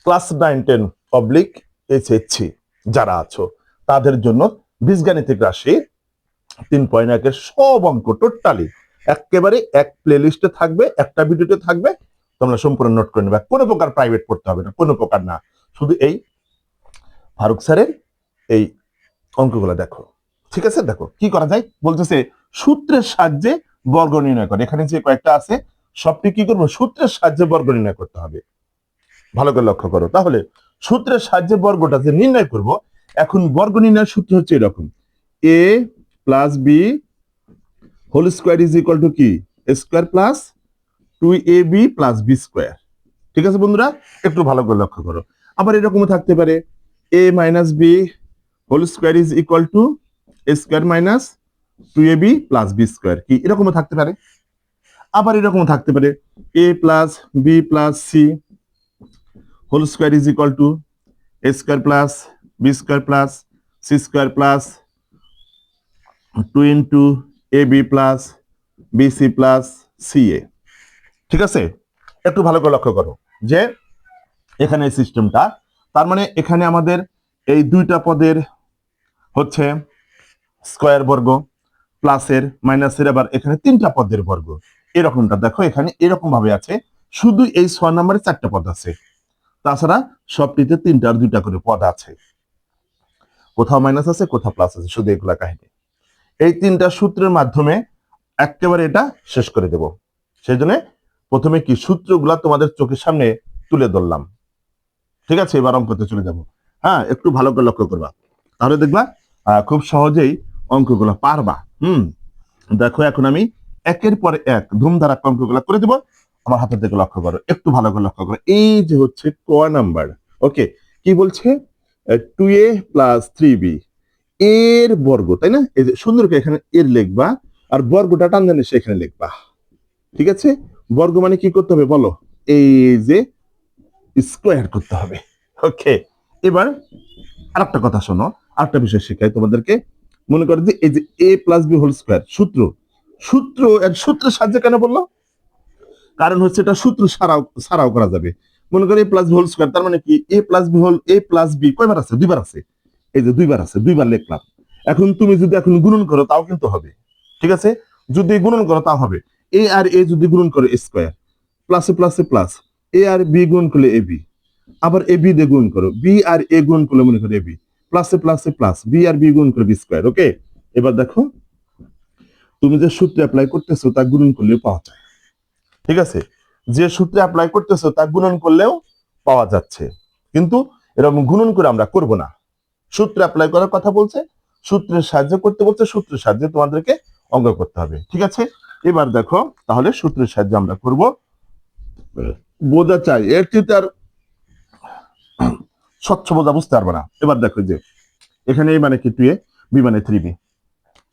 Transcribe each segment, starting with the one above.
Class 9-10 public HSC যারা আছো তাদের জন্য বীজগাণিতিক রাশি 3.1 সব অঙ্ক টোটালি একেবারে এক প্লে লিস্টে থাকবে, একটা ভিডিওতে থাকবে, তোমরা সম্পূর্ণ নোট করে নেবে। কোনো প্রকার প্রাইভেট পড়তে হবে না, কোনো প্রকার না, শুধু এই ফারুক স্যারের এই অঙ্কগুলো দেখো। ঠিক আছে, দেখো কি করা যায় বলতেছে, সূত্রের সাহায্যে বর্গ নির্ণয় করে। এখানে যে কয়েকটা আছে সবটি কি করবো, সূত্রের সাহায্যে বর্গ নির্ণয় করতে হবে। ভালো করে লক্ষ্য করো। তাহলে সূত্রের সাহায্যে বর্গটা যে নির্ণয় করব, এখন বর্গ নির্ণয়ের সূত্র হচ্ছে এরকম, A plus B whole square is equal to কি, A square plus 2ab plus B square. ঠিক আছে বন্ধুরা, একটু ভালো করে লক্ষ্য করো। আবার এরকমও থাকতে পারে, A minus B whole square is equal to A square minus 2ab plus B square, কি এরকমও থাকতে পারে। আবার এরকমও থাকতে পারে, A plus B plus C whole square is equal to A square plus B square plus C square plus 2 into A B plus B C plus C এ। ঠিক আছে, একটু ভালো করে লক্ষ্য করো যে এখানে এই সিস্টেমটা, তার মানে এখানে আমাদের এই দুইটা পদের হচ্ছে স্কোয়ার বর্গ, প্লাসের মাইনাসের, আবার এখানে তিনটা পদের বর্গ, এরকমটা দেখো এখানে এরকম ভাবে আছে। শুধু এই 6 নম্বরে 4টা পদ আছে, তাছাড়া সবটিতে 3টা আর 2টা করে পদ আছে, কোথাও মাইনাস আছে কোথাও প্লাস আছে, শুধু এগুলা কাহিনী। এই 3টা সূত্রের মাধ্যমে একেবারে এটা শেষ করে দেব। সেই জন্য প্রথমে কি সূত্রগুলা তোমাদের চোখের সামনে তুলে ধরলাম। ঠিক আছে, এবার অঙ্কতে চলে যাব। হ্যাঁ, একটু ভালো করে লক্ষ্য করবা, তাহলে দেখবা খুব সহজেই অঙ্কগুলো পারবা। দেখো এখন আমি একের পর এক ধুমধারাক অঙ্কগুলো করে দিব। আমার হাতের দিকে লক্ষ্য করো, একটু ভালো করে লক্ষ্য করো। এই যে হচ্ছে ক নাম্বার, ওকে, কি বলছে, 2a প্লাস 3b এর বর্গ, তাই না? এই যে সুন্দর করে এখানে এর লিখবা, আর বর্গটা টান জানি সেখানে লিখবা। ঠিক আছে, বর্গ মানে কি করতে হবে বলো, এই যে স্কোয়ার করতে হবে। ওকে, এবার আরেকটা কথা শোনো, আরেকটা বিষয় শেখাই তোমাদেরকে। মনে করো যে এই যে a plus B whole square সূত্র, সূত্রের সাহায্যে কেন বললো, কারণ হচ্ছে এটা সূত্র ছাড়াও করা যাবে। মনে করো a plus B whole square, তার মানে কি a plus B whole, A plus B কয়বার আছে, দুইবার আছে। এই যে দুইবার আছে, দুইবার লিখলাম। এখন তুমি যদি এখন গুণন করো তাও কিন্তু হবে। ঠিক আছে, যদি গুণন করো তাও হবে। এ আর এ যদি গুণন করো স্কোয়ার, প্লাসে প্লাসে প্লাস, এ আর বি গুণ করলে এ বি, আবার এ বি দিয়ে গুণ করো, বি আর এ গুণ করলে মনে করো এ বি, প্লাসে প্লাসে প্লাস, বি আর বি গুণ করে বি স্কোয়ার। ওকে, এবার দেখো তুমি যে সূত্রে অ্যাপ্লাই করতেছো তা গুণন করলেও পাওয়া যায়। ঠিক আছে, যে সূত্রে অ্যাপ্লাই করতেছো তা গুণন করলেও পাওয়া যাচ্ছে, কিন্তু এরকম গুণন করে আমরা করব না। সূত্রে অ্যাপ্লাই করার কথা বলছে, সূত্রের সাহায্য করতে বলছে, সূত্রের সাহায্যে তোমাদেরকে অঙ্ক করতে হবে। ঠিক আছে, এবার দেখো তাহলে সূত্রের সাহায্যে আমরা করব, বোঝা চাই, এর চেয়ে আর স্বচ্ছ বোঝা বুঝতে পারবে না। এবার দেখো যে এখানে এই মানে কি 2a, বি মানে 3b।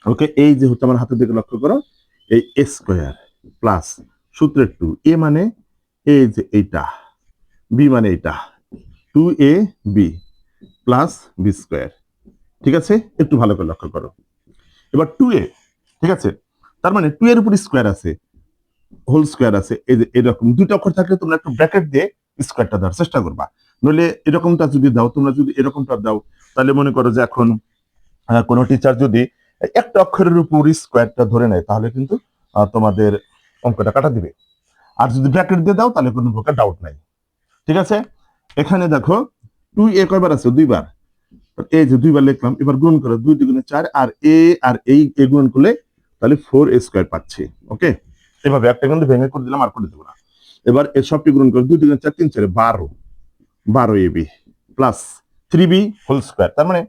ওকে, এই যে হচ্ছে আমার হাতের দিকে লক্ষ্য করো, এই এ স্কোয়ার প্লাস সূত্রের 2, এ মানে এই যে এইটা, বি মানে এইটা, 2ab প্লাস বি স্কোয়ার। ঠিক আছে, একটু ভালো করে লক্ষ্য করো। এবার 2a, ঠিক আছে, তার মানে 2 এর উপর স্কোয়ার আছে, হোল স্কোয়ার আছে। এই যে এরকম দুটো অক্ষর থাকলে তোমরা একটু ব্র্যাকেট দিয়ে স্কোয়ারটা দেওয়ার চেষ্টা করবা, নইলে এরকমটা যদি দাও, তোমরা যদি এরকমটা দাও, তাহলে মনে করো যে এখন কোনো টিচার যদি একটা অক্ষরের উপর স্কোয়ারটা ধরে নেয়, তাহলে কিন্তু তোমাদের অঙ্কটা কাটা দিবে। আর যদি ব্র্যাকেট দিয়ে দাও তাহলে কোনো প্রকার ডাউট নাই। ঠিক আছে, এখানে দেখো 2a কয়বার আছে, দুইবার, এই যে দুইবার লিখলাম। এবার গুণ করো, 2 2 4, আর এই গুণ করলে তাহলে 4a স্কোয়ার পাচ্ছি। ওকে, এভাবে একটা কিন্তু ভেঙে করে দিলাম, আর করে দেবো না। এবার এই সবটি গুণ করো, 2 2 4 3 4 12ab plus 3b whole square, তার মানে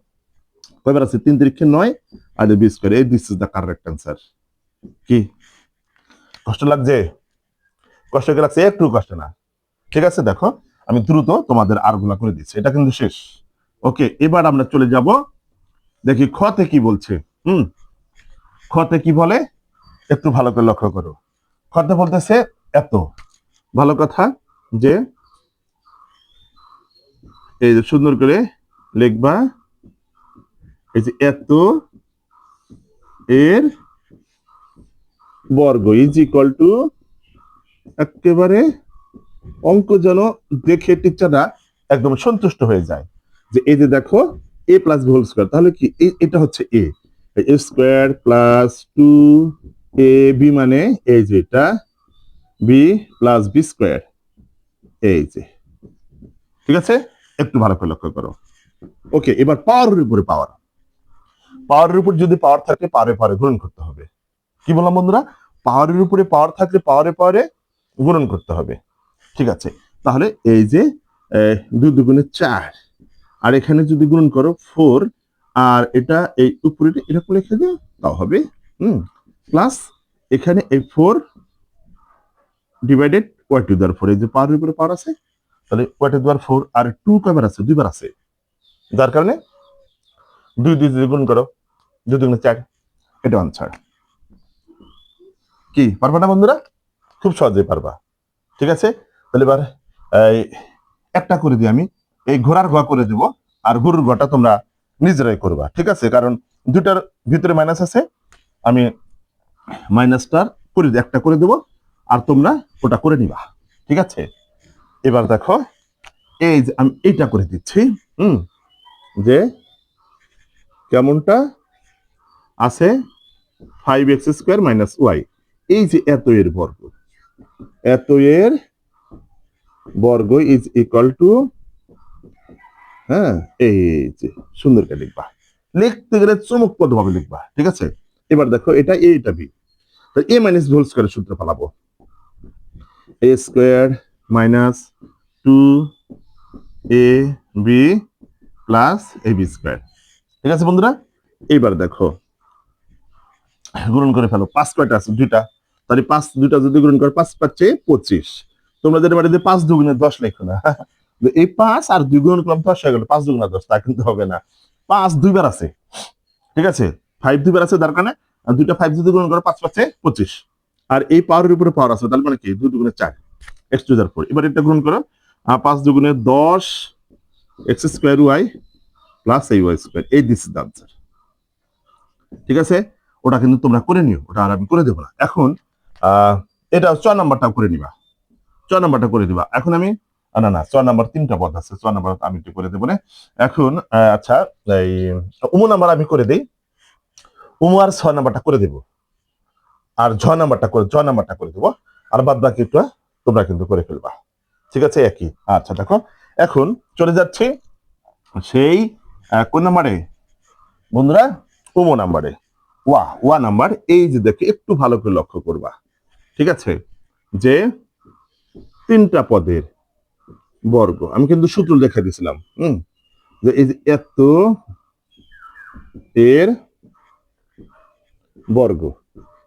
কয়বার আছে, 3 3 9 আর বি স্কোয়ার। এই this is the correct answer. কি কষ্ট লাগছে? কষ্ট কি লাগছে? একটু কষ্ট না। ঠিক আছে, দেখো আমি দ্রুত তোমাদের আরগুলা করে দিচ্ছি, এটা কিন্তু শেষ। ওকে, এবার আমরা চলে যাব, দেখি খতে কি বলছে। খতে কি বলে একটু ভালো করে লক্ষ্য করো। খতে বলতেছে এত, ভালো কথা, যে এই যে সুন্দর করে লিখবা, এই যে এত এর বর্গ ইজ ইকুয়াল টু, একেবারে অঙ্ক যেন দেখে টিচাররা একদম সন্তুষ্ট হয়ে যায় যে এই যে দেখো এ প্লাস বি হোল স্কোয়ার, তাহলে কি এটা হচ্ছে এ স্কোয়ার প্লাস 2ab মানে এই যে এটা বি প্লাস বি স্কোয়ার, এই যে ঠিক আছে। একটু ভালো করে লক্ষ্য করো। ওকে, এবার পাওয়ারের উপরে পাওয়ার, পাওয়ারের উপর যদি পাওয়ার থাকে পারে পারে গুণন করতে হবে। কি বললাম বন্ধুরা? পাওয়ারের উপরে পাওয়ার থাকলে পাওয়ারে পাওয়ারে গুণন করতে হবে। ঠিক আছে, তাহলে এই যে 2 দুগুণে 4, আর এখানে যদি গুণন করো 4, আর এটা এই উপরে এরকম লিখে দিও তাও হবে। প্লাস এখানে এই 4 ডিভাইডেড ওয়াই টু দেওয়ার 4, এই যে পাওয়ারের উপরে পাওয়ার আছে, তাহলে ওয়াই টু দেওয়ার 4 আর 2 কয়বার আছে? 2 বার আছে, যার কারণে 2 2 যদি গুণ করো 2 দুগুণে 4, এটা আনসার। কি পারবা না বন্ধুরা? খুব সহজেই পারবা। ঠিক আছে, তাহলে এবার একটা করে দিই আমি, এই ঘোড়ার ঘ করে দিব, আর গরুর ঘটা তোমরা নিজেরাই করবা। ঠিক আছে, কারণ দুটার ভিতরে মাইনাস আছে, আমি মাইনাসটার করে একটা করে দেব, আর তোমরা ওটা করে নিবা। ঠিক আছে, এবার দেখো এই যে আমি এইটা করে দিচ্ছি, যে কেমনটা আছে 5x স্কোয়ার মাইনাস ওয়াই, এই যে এত এর বর্গ, এত এর বর্গ ইজ ইকুয়াল টু, হ্যাঁ এই যে সুন্দর করে লিখবা, লিখতে গেলে চমকপ্রদ ভাবে লিখবা। ঠিক আছে, এবার দেখো এটা এ এটা বি, তো এ মাইনাস বি হোল স্কোয়ারের সূত্র পালাবো, এ square minus 2ab plus a B square. ঠিক আছে বন্ধুরা, এইবার দেখো গুণন করে ফেলো। 5 কয়টা আছে? 2টা, তাহলে 5 2টা যদি গুণন করে 5 পাচ্ছে 25। তোমরা যেটা বাড়িতে 5 দুগুণে 10 লেখো না, এই 5 আর 2 গুণ করলাম 10 হয়ে গেল, 5 দুগুণে 10, তা কিন্তু হবে না। 5 দুইবার আছে, ঠিক আছে, 5 দুইবার আছে, যার কারণে আর 2টা 5 যদি গুণ করে 5 পাচ্ছে 25, আর এই পাওয়ারের উপরে পাওয়ার আছে, তার মানে কি 2 দুগুণে 4 x টু the 4। এবার এটা গুণ করো, 5 দুগুণে 10 x স্কোয়ার ওয়াই প্লাস এই ওয়াই স্কোয়ার, এই দিস ইজ দ্য আনসার। ঠিক আছে, ওটা কিন্তু তোমরা করে নিও, ওটা আর আমি করে দেবো না। এখন এটা 6 নাম্বারটা করে নিবা, 6 নাম্বারটা করে দিবা। এখন আমি না না 6 নাম্বার 3টা পদ আছে, 6 নাম্বার আমি একটু করে দেবো না এখন। আচ্ছা, এই উমু নাম্বার আমি করে দেই, উমু আর 6 নাম্বারটা করে দেবো, আর 6 নাম্বারটা করে দেবো, আর বাদ বাকি একটু তোমরা কিন্তু করে ফেলবা। ঠিক আছে, একই। আচ্ছা দেখো, এখন চলে যাচ্ছে সেই কোন নাম্বারে বন্ধুরা? উমু নাম্বারে, ওয়া নাম্বার। এই যে দেখে একটু ভালো করে লক্ষ্য করবা। ঠিক আছে, যে 3টা পদের বর্গ, আমি কিন্তু সূত্র দেখে দিয়েছিলাম, যে এই যে এত এর বর্গ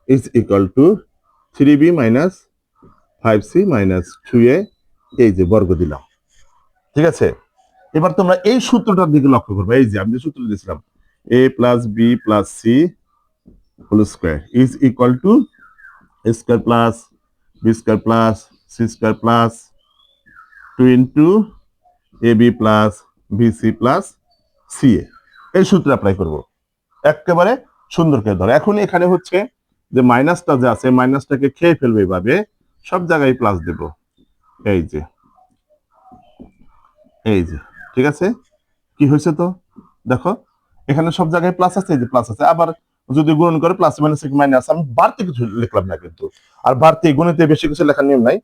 is equal two 3b minus 5c minus 2a, এই যে বর্গ দিলাম। ঠিক আছে, এবার তোমরা এই সূত্রটার দিকে লক্ষ্য করবে। এই যে আমি যে সূত্র দিয়েছিলাম, a plus B plus C whole square is equal to a square plus B square plus C square plus 2 into ab plus BC plus CA. এই সূত্র অ্যাপ্লাই করব, একেবারে সুন্দর করে ধরো। এখন এখানে হচ্ছে যে মাইনাসটা যে আছে, মাইনাসটাকে খেয়ে ফেলবে, এভাবে সব জায়গায় প্লাস দেব, এই যে ঠিক আছে। কি হয়েছে তো দেখো, এখানে সব জায়গায় প্লাস আছে, এই যে প্লাস আছে, আবার যদি গুণন করে প্লাস মাইনাস মাইনাস, আমি বাড়তি কিছু লিখলাম না কিন্তু। আর বাড়তি গুণিতে বেশি কিছু লেখার নিয়ম নাই,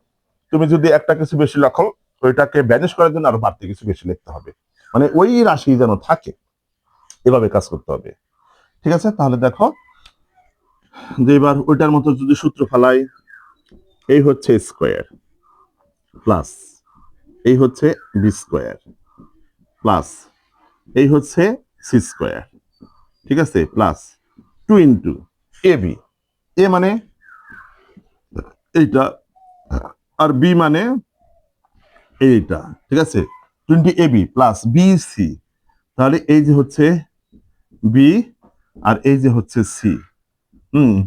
তুমি যদি একটা কিছু বেশি লেখো ওইটাকে ব্যানিশ করার জন্য আরো বাড়তি কিছু বেশি লিখতে হবে, মানে ওই রাশি যেন থাকে, এভাবে কাজ করতে হবে। ঠিক আছে, তাহলে দেখো যে এবার ওইটার মতো যদি সূত্র ফেলাই, এই হচ্ছে স্কোয়ার প্লাস এই হচ্ছে বি স্কোয়ার প্লাস এই হচ্ছে সি স্কোয়ার, ঠিক আছে, plus 2 into A B, a মানে এইটা, আর বি মানে এইটা। ঠিক আছে, 20 A B plus B C, তাহলে এই যে হচ্ছে বি আর এই যে হচ্ছে C,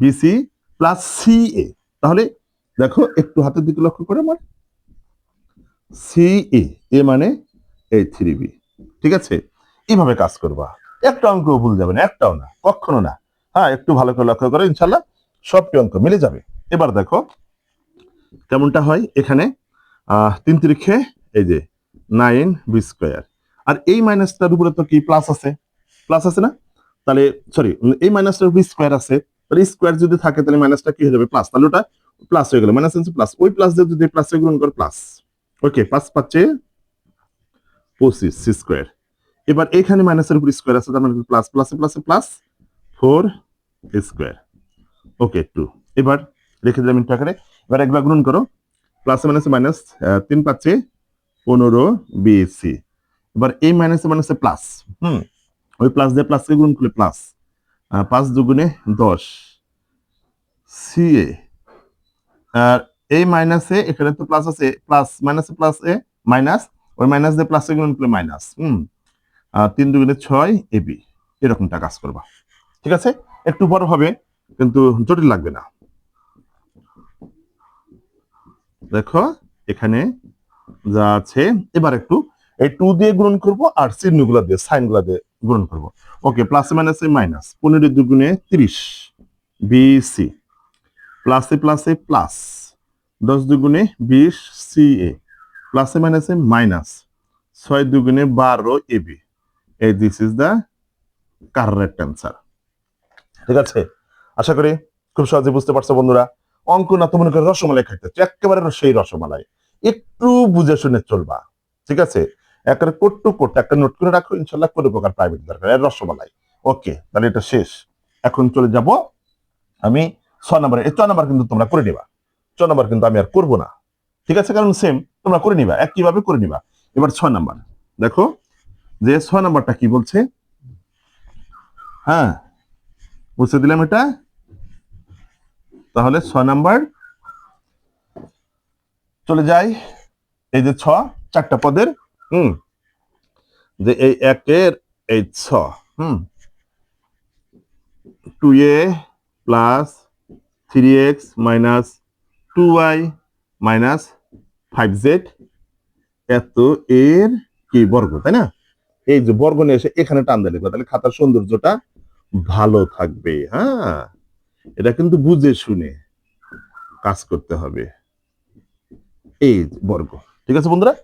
BC plus C a. তাহলে দেখো একটু হাতের দিকে লক্ষ্য করে, আমার সি এ মানে এই 3b। ঠিক আছে, এইভাবে কাজ করবা, একটা অঙ্ক ভুল যাবে না, একটাও না, কখনো না। হ্যাঁ, একটু ভালো করে লক্ষ্য করে, ইনশাল্লাহ সবটি অঙ্ক মিলে যাবে। এবার দেখো কেমনটা হয়। এখানে 3 তিরিখে এই যে 9b²। আর এই মাইনাসটার উপরে তো কি প্লাস আছে না? তাহলে সরি, এই মাইনাসটার উপর স্কোয়ার আছে, তাহলে স্কোয়ার যদি থাকে তাহলে মাইনাসটা কি হয়ে যাবে? প্লাস। তাহলে ওটা প্লাস হয়ে গেল, মাইনাস প্লাস, ওই প্লাস দিয়ে যদি প্লাস গুণ করে প্লাস। ওকে, 5×5=25c²। এবার এখানে মাইনাসের উপর স্কোয়ার আছে, তার মানে প্লাস প্লাসে প্লাসে প্লাস 4a²। ওকে, 2। এবার রেখে দিলাম ইন্টু আকারে। এবার একবার গুণ করো, প্লাসে মাইনাসে মাইনাস, 3×5=15bc। এবার এই মাইনাসে মাইনাসে প্লাস, ওই প্লাস দিয়ে প্লাসকে গুণ করলে প্লাস, 5×2=10 ca। আর এই মাইনাসে এখানে তো প্লাস আছে, প্লাস মাইনাসে প্লাস এ মাইনাস, ওই মাইনাস দিয়ে প্লাসে গুণ করলে মাইনাস, 3×6 ab। এরকমটা কাজ করবা, ঠিক আছে? একটু বড় হবে কিন্তু জটিল লাগবে না। দেখো এখানে যা আছে, এবার একটু এই 2 দিয়ে গুণ করব আর চিহ্নগুলো দিয়ে সাইনগুলো দিয়ে গুণ করব। ওকে, প্লাসে মাইনাসে মাইনাস, 15×2=30 বিসি, প্লাসে প্লাসে প্লাস, 10×2=20 ca, প্লাসে মাইনাসে মাইনাস, 6×2=12 ab। এই this is the correct answer. ঠিক আছে, আশা করি খুব সহজে বুঝতে পারছো বন্ধুরা। অঙ্ক না তো মনে করে রসমালাই খাইতে, একেবারে সেই রসমালাই, একটু বুঝে শুনে চলবা, ঠিক আছে? একেবারে কোট টু কোট একটা নোট করে রাখো, ইনশাল্লাহ কোনো প্রকার প্রাইভেট দরকার রসমালাই। ওকে, তাহলে এটা শেষ। এখন চলে যাব আমি 6 নম্বরে। এই 6 নম্বর কিন্তু তোমরা করে নিবা, 6 নম্বর কিন্তু আমি আর করবো না, ঠিক আছে? কারণ সেম তোমরা করে নিবা, একইভাবে করে নিবা। এবার 6 নম্বর দেখো, যে 6 নম্বরটা কি বলছে। হ্যাঁ, বুঝতে দিলাম এটা। তাহলে 6 নাম্বার চলে যাই। এই যে 6 চারটা পদের, যে এই 1-এর এই 6, 2a plus 3x minus 2y minus 5z এত এর কি বর্গ, তাই না? এই যে বর্গ নিয়ে এসে এখানে টান দিলে তাহলে খাতার সৌন্দর্যটা ভালো থাকবে। হ্যাঁ, এটা কিন্তু বুঝে শুনে কাজ করতে হবে। এই বর্গ, ঠিক আছে বন্ধুরা?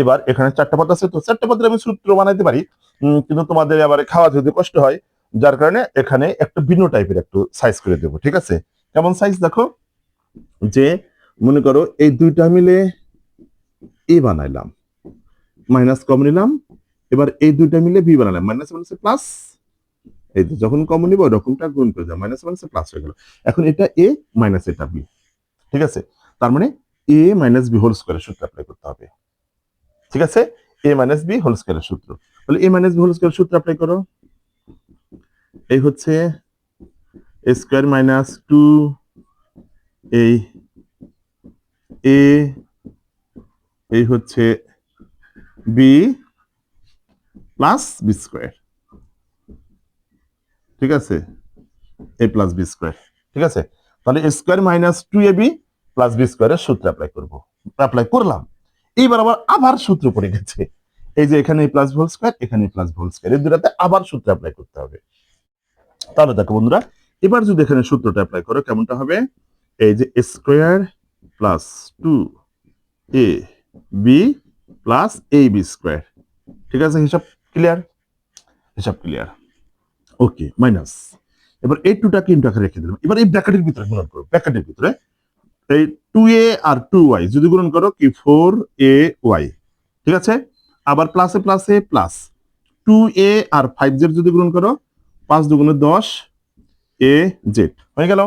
এবার এখানে 4টা পদ আছে, তো 4টা পদের আমি সূত্র বানাইতে পারি, কিন্তু তোমাদের আবার খাওয়া যদি কষ্ট হয়, যার কারণে এখানে একটা ভিন্ন টাইপের একটু সাইজ করে দেবো, ঠিক আছে? কেমন সাইজ দেখো, যে মনে করো এই দুইটা মিলে এ বানাইলাম, মাইনাস কমন নিলাম, এবার এই দুইটা মিলে বি বানালাম, মাইনাস মাইনাসে প্লাস, এই যে যখন কমন নিব ওরকমটা গুণ করে দাও, মাইনাস মাইনাসে প্লাস হয়ে গেল। এখন এটা এ মাইনাস এটা বি, ঠিক আছে? তার মানে এ মাইনাস বি হোল স্কয়ারের সূত্র অ্যাপ্লাই করতে হবে, ঠিক আছে? এ মাইনাস বি হোল স্কয়ারের সূত্র, তাহলে এ মাইনাস বি হোল স্কয়ারের সূত্র অ্যাপ্লাই করো। এই হচ্ছে এ স্কয়ার মাইনাস 2 এই এ, এই হচ্ছে বি প্লাস বি স্কয়ার, ঠিক আছে? এ প্লাস বি স্কয়ার, ঠিক আছে? তাহলে A square minus 2ab plus B স্কয়ারের সূত্র অ্যাপ্লাই করব, অ্যাপ্লাই করলাম। এইবার আবার সূত্র পড়ে গেছে, এই যে এখানে প্লাস হোল স্কয়ার, এখানে প্লাস হোল স্কয়ার, এই দুটাতে আবার সূত্র অ্যাপ্লাই করতে হবে। তাহলে দেখো বন্ধুরা, এবার যদি এখানে সূত্রটা অ্যাপ্লাই করো কেমনটা হবে, এই যে square plus 2ab plus ab square, ঠিক আছে? হিসাব ক্লিয়ার, হিসাব ক্লিয়ার। ওকে, মাইনাস, এবার এই 2টাকে ইনটু আকারে রেখে দিলাম। এবার এই ব্র্যাকেটের ভিতরে গুণন করো, ব্র্যাকেটের ভিতরে এই 2a আর 2y যদি গুণন করো কি 4ay, ঠিক আছে? আবার প্লাসে প্লাসে প্লাস, 2a আর 5z যদি গুণন করো 5×2=10 az হয়ে গেল।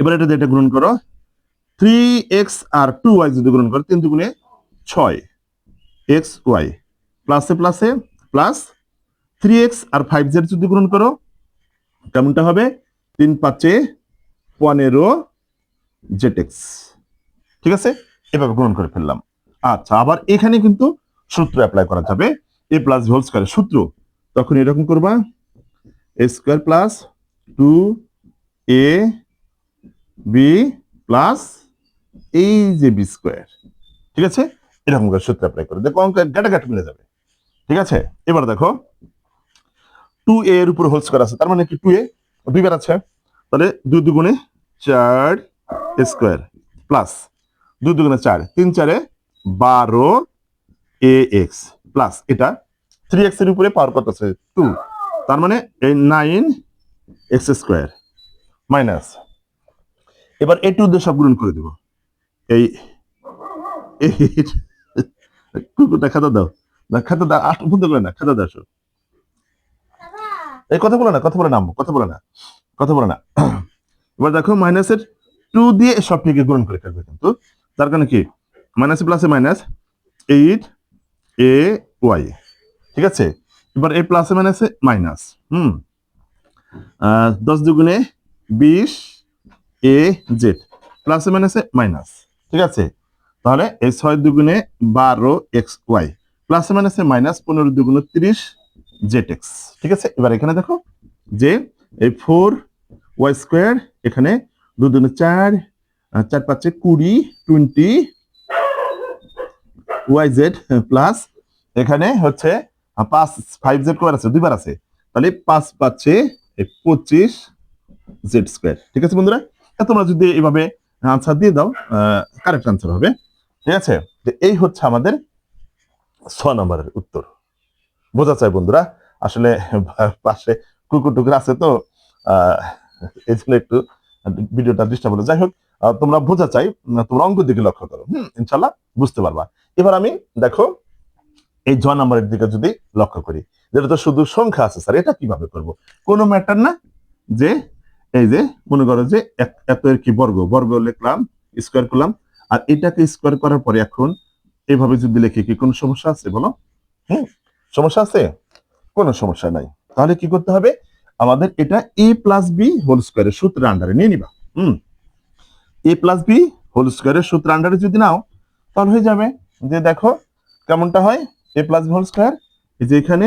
এবার এটা গুণন করো, 3x আর 2y যদি গুণন করো 3×6 xy, প্লাসে প্লাসে প্লাস, 3x আর 5z যদি গুণন করো কেমনটা হবে, 3×5=15 zx, ঠিক আছে? এভাবে গ্রহণ করে ফেললাম। আচ্ছা, আবার এখানে কিন্তু সূত্র অ্যাপ্লাই করা যাবে, এ প্লাস হোল স্কয়ারের সূত্র। তখন এরকম করবা, এ স্কয়ার প্লাস 2ab প্লাস এই যে বি স্কয়ার, ঠিক আছে? এরকম করে সূত্র অ্যাপ্লাই করে দেখো অঙ্ক গাটাগাট মিলে যাবে, ঠিক আছে? এবার দেখো 2a এর উপর হোল স্কয়ার আছে, তার মানে কি 2a দুইবার আছে, তাহলে 2×4 স্কয়ার প্লাস 2×4 3×4=12 এ এক্স প্লাস এটা 3x এর উপরে পাওয়ার কত আছে 2, তার মানে এই 9x² মাইনাস, এবার এই 2 দিয়ে সব গুণন করে দেব, এই কুকুরটা খাতা দাও, না খাতা দাও, বলতে পারে না, খাতা দাও। এই কথা বলে না, কথা বলে না আম্মু, কথা বলে না, কথা বলে না। এবার দেখো মাইনাসের 2 দিয়ে সবটিকে গুণন করে ফেলবে, কিন্তু তার কারণে কি মাইনাসে প্লাসে মাইনাস 8ay, ঠিক আছে। এবার এই প্লাসে মাইনাসে মাইনাস 10 দুগুণে 20az প্লাসে মাইনাসে মাইনাস, ঠিক আছে। তাহলে এই 6 দুগুণে 12xy প্লাসে মাইনাসে মাইনাস 15 দুগুণে 30zx, ঠিক আছে। এবার এখানে দেখো যে এই 4y² এখানে 2 দুগুণে 4, 4 5 20 20yz প্লাস এখানে হচ্ছে 5z কবার আছে, দুইবার আছে, তাহলে 5 পাচ্ছে 25z², ঠিক আছে বন্ধুরা। তোমরা যদি এইভাবে আনসার দিয়ে দাও কারেক্ট আনসার হবে, ঠিক আছে। এই হচ্ছে আমাদের 6 নম্বরের উত্তর। বোঝা চাই বন্ধুরা, আসলে পাশে কুকুর টুকুর আছে তো এই জন্য একটু ভিডিওটা ডিস্টার্ব হলো। যাই হোক, তোমরা বোঝা চাই, তোমরা অঙ্ক দিকে লক্ষ্য করো, ইনশাল্লাহ বুঝতে পারবা। এবার আমি দেখো এই 6 নম্বরের দিকে যদি লক্ষ্য করি, যেটা তো শুধু সংখ্যা আছে স্যার, এটা কিভাবে করব? কোনো ম্যাটার না, যে এই যে মনে করো যে এত এর কি বর্গ, বর্গ লিখলাম, স্কোয়ার করলাম, আর এটাকে স্কোয়ার করার পরে এখন এইভাবে যদি লিখি, কি কোনো সমস্যা আছে বলো? সমস্যা আছে? কোনো সমস্যা নাই। তাহলে কি করতে হবে আমাদের, এটা a প্লাস বি হোল স্কোয়ারের সূত্রের আন্ডারে নিয়ে নিবা। a প্লাস বি হোল স্কোয়ারের সূত্রের আন্ডারে যদি নাও, তাহলে হয়ে যাবে যে দেখো কেমনটা হয়, a plus B whole square, এই যে এখানে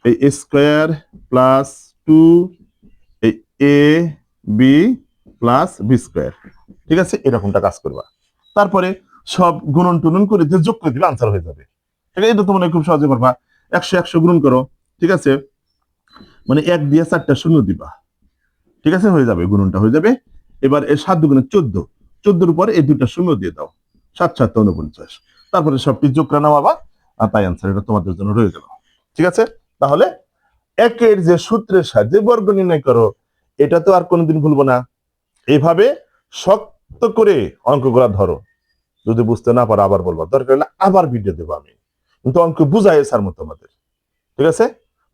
এই a স্কোয়ার প্লাস 2 এই a B plus B square, ঠিক আছে, এরকমটা কাজ করবা। তারপরে সব গুণন টুনন করে যে যোগ করে দিলে আনসার হয়ে যাবে, ঠিক আছে। এটা তো মনে খুব সহজে পারবা, 100 গুণন করো, ঠিক আছে, মানে 1 দিয়ে 4টা শূন্য দিবা, ঠিক আছে, হয়ে যাবে, গুণনটা হয়ে যাবে। এবার এই 7 দুগুণে 14, 14-র উপরে এই 2টা শূন্য দিয়ে দাও, 7 7 49, তারপরে সবটি যোগ করে নামাবা, আর তাই আনসার এটা তোমাদের জন্য রয়ে গেল, ঠিক আছে। তাহলে একের যে সূত্রের সাহায্যে বর্গ নির্ণয় করো, এটা তো আর কোনোদিন ভুলবো না। এইভাবে শক্ত করে অঙ্কগুলা ধরো, যদি বুঝতে না পারো আবার বলবো, দরকার হলে আবার ভিডিও দেবো আমি, কিন্তু অঙ্ক বুঝাই স্যার মতো আমাদের, ঠিক আছে।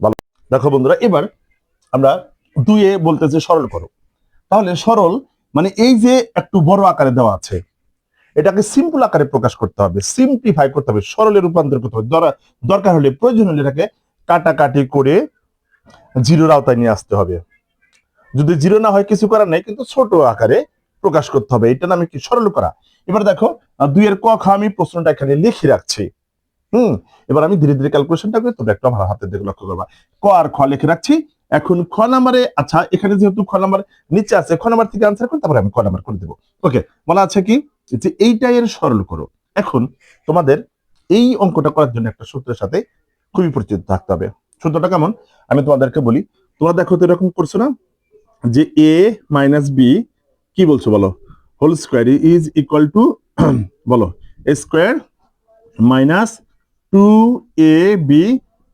ভালো, দেখো বন্ধুরা, এবার আমরা 2 বলতেছে সরল করো। তাহলে সরল মানে এই যে একটু বড় আকারে দেওয়া আছে, এটাকে সিম্পল আকারে প্রকাশ করতে হবে, সিম্পলিফাই করতে হবে, সরলে রূপান্তর করতে হবে। দরকার হলে, প্রয়োজন হলে এটাকে কাটাকাটি করে জিরোর আওতায় নিয়ে আসতে হবে। যদি জিরো না হয় কিছু করার নাই, কিন্তু ছোট আকারে প্রকাশ করতে হবে, এটা নামে কি সরল করা। এবার দেখো 2 এর ক খ আমি প্রশ্নটা এখানে লিখে রাখছি। এবার আমি ধীরে ধীরে ক্যালকুলেশনটা করে, তোমরা একটু ভালো হাতের দিকে লক্ষ্য করবা। ক আর খ লিখে রাখছি। এখন খ নাম্বারে, আচ্ছা এখানে যেহেতু খ নাম্বার নিচে আছে, খ নাম্বার থেকে আনসার করে তারপরে আমি খ নাম্বার করে দেবো। ওকে, বলা আছে কি যে এইটা এর সরল করো। এখন তোমাদের এই অঙ্কটা করার জন্য একটা সূত্রের সাথে খুবই পরিচিত থাকতে হবে। সূত্রটা কেমন আমি তোমাদেরকে বলি। তোমরা দেখো তো এরকম করছো না, যে a মাইনাস বি কি বলছো বলো, whole square is equal to বলো a square minus 2ab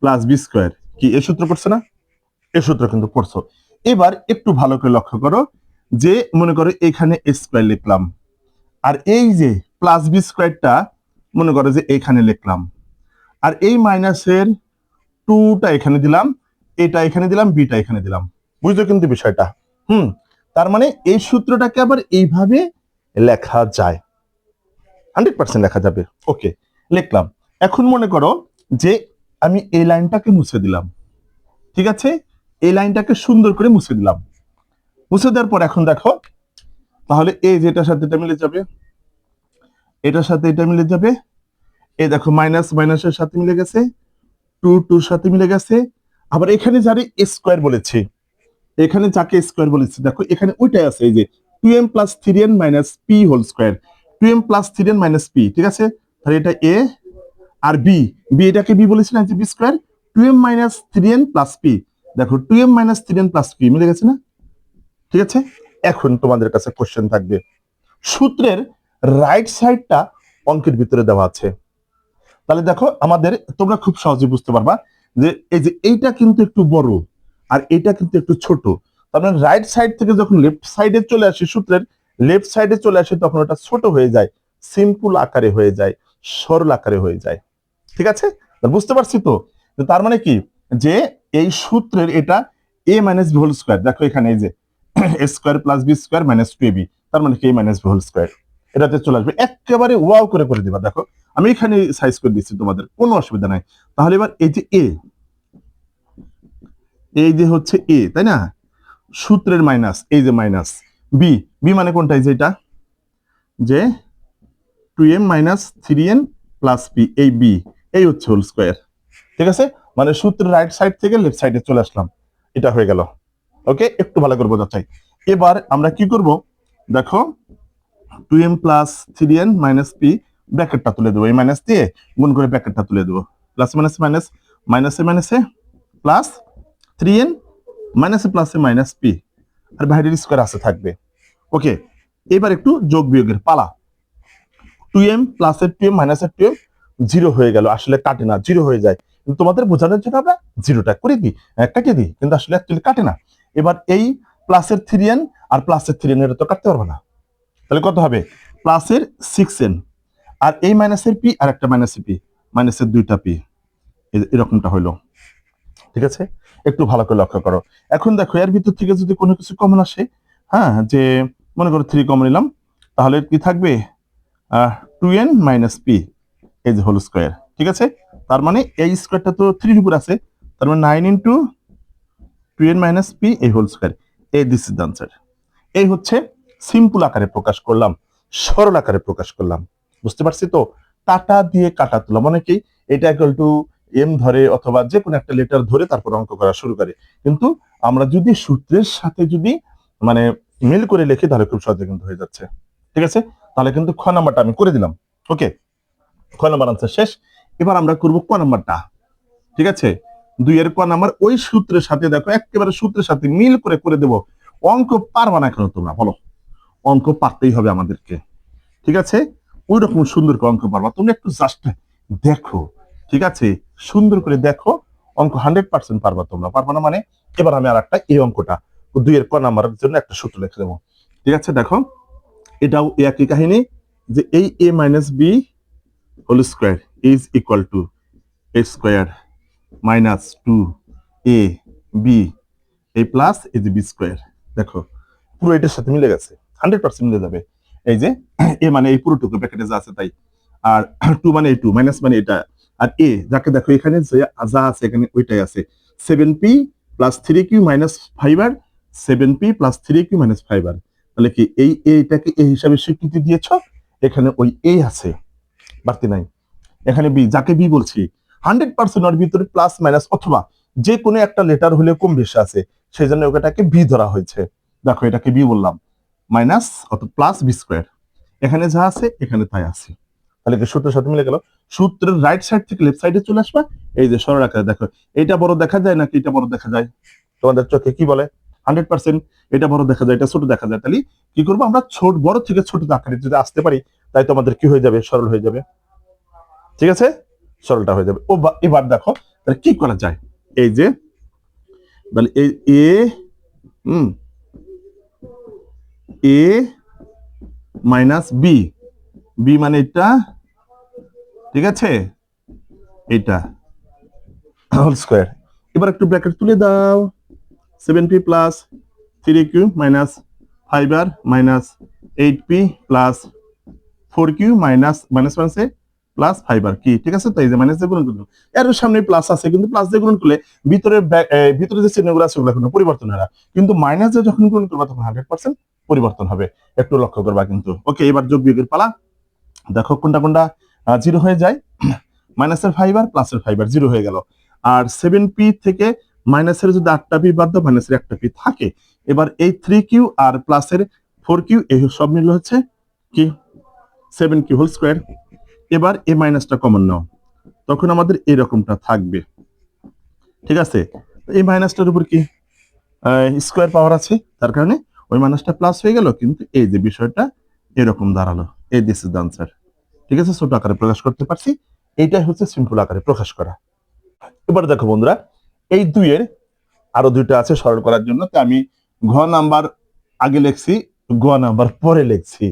plus B square, কি এ সূত্র পড়ছো না? এ সূত্র কিন্তু পড়ছো। এবার একটু ভালো করে লক্ষ্য করো, যে মনে করো এখানে a স্কোয়ার লিখলাম, আর এই যে প্লাস বি স্কোয়ারটা মনে করো যে এখানে লিখলাম, আর এই মাইনাসের 2টা এখানে দিলাম, এটা এখানে দিলাম, বিটা এখানে দিলাম। বুঝছো কিন্তু বিষয়টা? তার মানে এই সূত্রটাকে আবার এইভাবে লেখা যায়, 100% লেখা যাবে। ওকে, লিখলাম। এখন মনে করো যে আমি এই লাইনটাকে মুছে দিলাম, ঠিক আছে, এই লাইনটাকে সুন্দর করে মুছে দিলাম। মুছে দেওয়ার পর এখন দেখো, তাহলে এই যেটার সাথে এটা মিলে যাবে, এটার সাথে এটা মিলে যাবে, এই দেখো মাইনাস মাইনাসের সাথে মিলে গেছে, 2 2 সাথে মিলে গেছে। আবার এখানে যারে স্কোয়ার বলেছি, এখানে যাকে স্কোয়ার বলেছি, দেখো এখানে ওইটাই আছে, এই যে 2m plus 3n minus P whole square, 2m plus 3n minus P, ঠিক আছে। তাহলে এটা এ, আর বি, বি এটাকে বি বলেছিলাম যে B square 2m minus 3n plus P, দেখো 2m minus 3n plus P মিলে গেছে না, ঠিক আছে। এখন তোমাদের কাছে কোশ্চেন থাকবে, সূত্রের রাইট সাইডটা অঙ্কের ভিতরে দেওয়া আছে, তাহলে দেখো আমাদের, তোমরা খুব সহজে বুঝতে পারবা যে এই যে এইটা কিন্তু একটু বড় আর এইটা কিন্তু একটু ছোট। তার মানে রাইট সাইড থেকে যখন লেফট সাইডে চলে আসে, সূত্রের লেফট সাইডে চলে আসে, তখন ওটা ছোট হয়ে যায়, সিম্পল আকারে হয়ে যায়, সরল আকারে হয়ে যায়। ঠিক আছে, বুঝতে পারছি তো? তার মানে কি, যে এই সূত্রের এটা A minus B whole square, দেখো এখানে এই যে A square plus B square minus two A B, তার মানে কি A minus B whole square, এটাতে চলে আসবে, একেবারে ওয়াও করে দিবা। দেখো আমি এখানে সাইজ করে দিচ্ছি, তোমাদের কোনো অসুবিধা নাই। তাহলে এবার এই যে এই যে হচ্ছে এ, তাই না, সূত্রের মাইনাস, এই যে মাইনাস বি, বি মানে কোনটা, এই যে এটা, যে 2m minus 3n plus P, এই বি, এই হচ্ছে হোল স্কোয়ার। ঠিক আছে, মানে সূত্রের রাইট সাইড থেকে লেফট সাইডে চলে আসলাম, এটা হয়ে গেল। ওকে, একটু ভালো করে বোঝা চাই। এবার আমরা কি করব, দেখো 2m plus 3n minus P, ব্র্যাকেটটা তুলে দেবো, এই মাইনাস দিয়ে গুণ করে ব্র্যাকেটটা তুলে দেবো, প্লাস মাইনাস মাইনাস, মাইনাসে মাইনাসে প্লাস 3n, মাইনাসে প্লাসে মাইনাস পি, আর বাইরের স্কোয়ার আছে থাকবে। ওকে, এবার একটু যোগ বিয়োগের পালা। 2m প্লাসের 2m মাইনাসের 2m জিরো হয়ে গেল, আসলে কাটে না, জিরো হয়ে যায়, কিন্তু তোমাদের বোঝানোর জন্য আমরা জিরোটা করে দিই, কাটিয়ে দিই, কিন্তু আসলে অ্যাকচুয়ালি কাটে না। এবার এই প্লাসের 3n আর প্লাসের 3n এটা তো কাটতে পারবো না, তাহলে কত হবে, প্লাসের 6n, আর এই মাইনাসের পি আর একটা মাইনাসের পি, মাইনাসের দুইটা পি, এরকমটা হইলো। ঠিক আছে, একটু ভালো করে লক্ষ্য করো। এখন দেখো এর ভিতর থেকে যদি কোনো কিছু কমন আসে, হ্যাঁ, যে মনে করো 3 কমন নিলাম, তাহলে কি থাকবে, 2n মাইনাস পি, এই যে হোল স্কোয়ার। ঠিক আছে, তার মানে এই স্কোয়ারটা তো 3 উপর আছে, তার মানে 9 ইন্টু 2n মাইনাস পি, এই হোল স্কোয়ার, এই দিস ইজ দ্য আনসার। এই হচ্ছে সিম্পল আকারে প্রকাশ করলাম, সরল আকারে প্রকাশ করলাম। বুঝতে পারছি তো? কাটা দিয়ে কাটা তুলা, মানে কি, এটা ইকুয়াল টু এম ধরে অথবা যে কোনো একটা লেটার ধরে তারপর অঙ্ক করা শুরু করে, কিন্তু আমরা যদি সূত্রের সাথে যদি মানে মিল করে লিখি তাহলে খুব সহজে কিন্তু হয়ে যাচ্ছে। ঠিক আছে, তাহলে কিন্তু খ নাম্বারটা আমি করে দিলাম। ওকে, খ নাম্বার আনসার শেষ। এবার আমরা করবো ক নাম্বারটা। ঠিক আছে, 2 এর ক নাম্বার ওই সূত্রের সাথে, দেখো একেবারে সূত্রের সাথে মিল করে দেবো। অঙ্ক পারবা না কেন তোমরা বলো? অঙ্ক পারতেই হবে আমাদেরকে। ঠিক আছে, ওই রকম সুন্দর করে অঙ্ক পারবা, তুমি একটু জাস্ট দেখো। ঠিক আছে, সুন্দর করে দেখো, অঙ্ক 100% পারবা তোমরা। পারবা না মানে, এবার আমি আর একটা এই অঙ্কটা 2 এর ক নাম্বারের জন্য একটা সূত্র লিখে দেবো। ঠিক আছে, দেখো এটাও একই কাহিনী, যে এই a minus B whole square is equal to A square minus 2 a b, এই প্লাস এই যে বি স্কোয়ার। দেখো পুরো এটার সাথে মিলে গেছে, 100% মিলে যাবে। এই যে এ মানে এই পুরোটুকু ব্র্যাকেটে যা আছে তাই, আর 2 মানে এই 2, মাইনাস মানে এটা, আর এ যাকে দেখো এখানে যা আছে এখানে ওইটাই আছে, 7p plus 3q minus 5r, 7p plus 3q minus 5r। তাহলে কি এই এটাকে এই হিসাবে স্বীকৃতি দিয়েছ, এখানে ওই এ আছে, বাড়তি নাই। এখানে বি, যাকে বি বলছি, 100% ওর ভিতরে প্লাস মাইনাস অথবা যে কোনো একটা লেটার হলে কম বেশি আছে, সেই জন্য ওটাকে বি ধরা হয়েছে। দেখো এটাকে বি বললাম, মাইনাস অথবা প্লাস বি স্কোয়ার, এখানে যা আছে এখানে তাই আছে। তাহলে কি সূত্রের সাথে মিলে গেল? সূত্রের রাইট সাইড থেকে লেফট সাইডে চলে আসবা, এই যে সরল আকারে দেখো, এটা বড় দেখা যায় নাকি এটা বড় দেখা যায়? তোমাদের চোখে কি বলে? 100% এটা বড় দেখা যায়, এটা ছোট দেখা যায়। তাহলে কি করবো আমরা, বড় থেকে ছোট আকারে যদি আসতে পারি, তাই তোমাদের কি হয়ে যাবে, সরল হয়ে যাবে। ঠিক আছে, সরলটা হয়ে যাবে। এবার দেখো তাহলে কি করা যায়, এই যে তাহলে এই এ মাইনাস বি, বি মানে এটা, ঠিক আছে, এটা হোল স্কোয়ার। এবার একটু ব্র্যাকেট তুলে দাও, 7p plus 3q minus 5r minus 8p plus 4q minus minus মাইনাসে প্লাস 5r কি, ঠিক আছে? তো এই যে মাইনাস দিয়ে গুণ করলাম, এর সামনে প্লাস আছে, কিন্তু প্লাস দিয়ে গুণ করলে ভিতরে যে চিহ্নগুলো আছে ওগুলো কোনো পরিবর্তন হয় না, কিন্তু মাইনাস দিয়ে যখন গুণ করবা তখন 100% পরিবর্তন হবে, একটু লক্ষ্য করবা কিন্তু। ওকে, এবার যোগ বিয়োগের পালা। দেখো কোনটা কোনটা জিরো হয়ে যায়, মাইনাসের 5r প্লাসের 5r জিরো হয়ে গেল, আর 7p থেকে মাইনাসের যদি 8টা পি বাদ দাও, মাইনাসের একটা পি থাকে। এবার এই 3q আর প্লাসের 4q এই সব মিলে হচ্ছে কি 7q হোল স্কোয়ার। এবার এ মাইনাসটা কমন নাও, তখন আমাদের এরকমটা থাকবে। ঠিক আছে, এই মাইনাসটার উপর কি স্কোয়ার পাওয়ার আছে, তার কারণে ওই মাইনাসটা প্লাস হয়ে গেল, কিন্তু এই যে বিষয়টা এরকম দাঁড়ালো, এই দিস ইজ দ্য আনসার। ঠিক আছে, ছোট আকারে প্রকাশ করতে পারছি, এইটাই হচ্ছে সিম্পল আকারে প্রকাশ করা। এবার দেখো বন্ধুরা, এই 2-এর আরো 2টা আছে সরল করার জন্য, তো আমি ঘ নাম্বার আগে লিখছি, গ নাম্বার পরে লিখছি,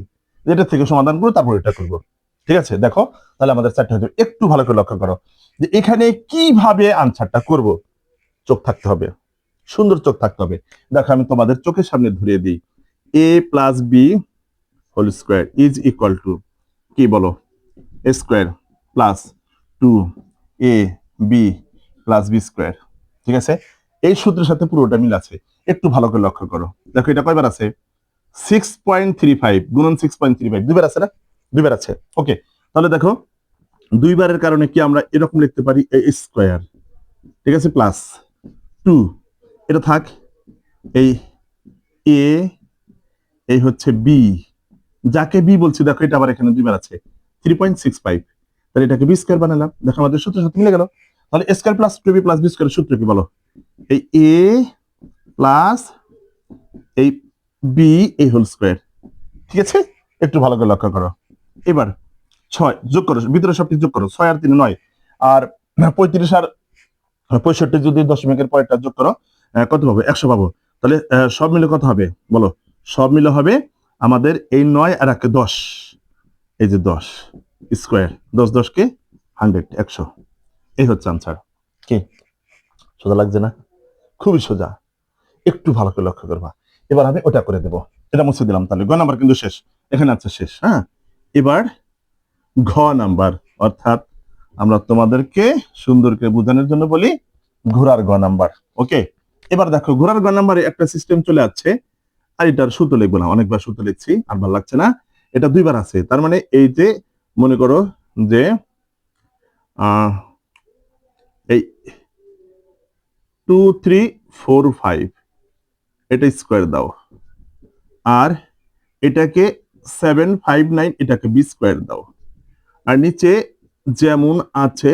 যেটা থেকে সমাধান করবো তারপর এটা করবো। ঠিক আছে, দেখো তাহলে আমাদের 4টা হয়ে যাবে। একটু ভালো করে লক্ষ্য করো যে এখানে কিভাবে আনসারটা করব। চোখ থাকতে হবে, সুন্দর চোখ থাকতে হবে। দেখো আমি তোমাদের চোখের সামনে ধরিয়ে দিই, a plus B whole square is equal to কি বলো, A square plus 2ab plus B square. ঠিক আছে, এই সূত্রের সাথে পুরোটা মিল আছে। একটু ভালো করে লক্ষ্য করো, দেখো এটা কয়বার আছে, 6.35 গুণন 6.35, দুইবার আছে না, দুইবার আছে। ওকে, তাহলে দেখো দুইবারের কারণে কি আমরা এরকম লিখতে পারি, এ স্কোয়ার, ঠিক আছে, প্লাস 2, এটা থাক, এই এ, এই হচ্ছে বি, যাকে বি বলছি, দেখো এটা আবার এখানে দুইবার আছে 3.65, তাহলে এটাকে বি স্কোয়ার বানালাম। দেখো আমাদের সূত্রের সাথে মিলে গেল। তাহলে A square plus 2b plus B square সূত্র কি বলো, এই এ প্লাস এই বি এই হোল স্কোয়ার। ঠিক আছে, একটু ভালো করে লক্ষ্য করো। এবার 6 যোগ করো, ভিতরে সবকিছু যোগ করো, 6 আর 3 9, আর 35 আর 65 যদি দশমিকের পরেরটা যোগ করো কত পাবো, 100 পাবো। তাহলে সব মিলে কত হবে বলো, সব মিলে হবে আমাদের এই 9 আর 1 10, এই যে 10 স্কোয়ার, 10 10 কে 100, 100। এই হচ্ছে আনসার। কি সোজা লাগছে না? খুবই সোজা, একটু ভালো করে লক্ষ্য করবা। এবার আমি ওটা করে দেব, এটা মুছে দিলাম। তাহলে গ নাম্বার কিন্তু শেষ, এখানে আছে শেষ। হ্যাঁ, এবার ঘ নাম্বার, অর্থাৎ আমরা তোমাদেরকে সুন্দর করে বোঝানোর জন্য বলি ঘোড়ার গ নাম্বার। ওকে, এবার দেখো ঘোড়ার গ নাম্বারে একটা সিস্টেম চলে আসছে, আর এটার সূত্র লিখবো না, অনেকবার সূত্র লিখছি আর ভালো লাগছে না, এটা দুইবার আছে। তার মানে এই যে মনে করো যে এই 2 3 4 5 এটা স্কোয়ার দাও, আর এটাকে 7 5 9 এটাকে বি স্কোয়ার দাও, আর নিচে যেমন আছে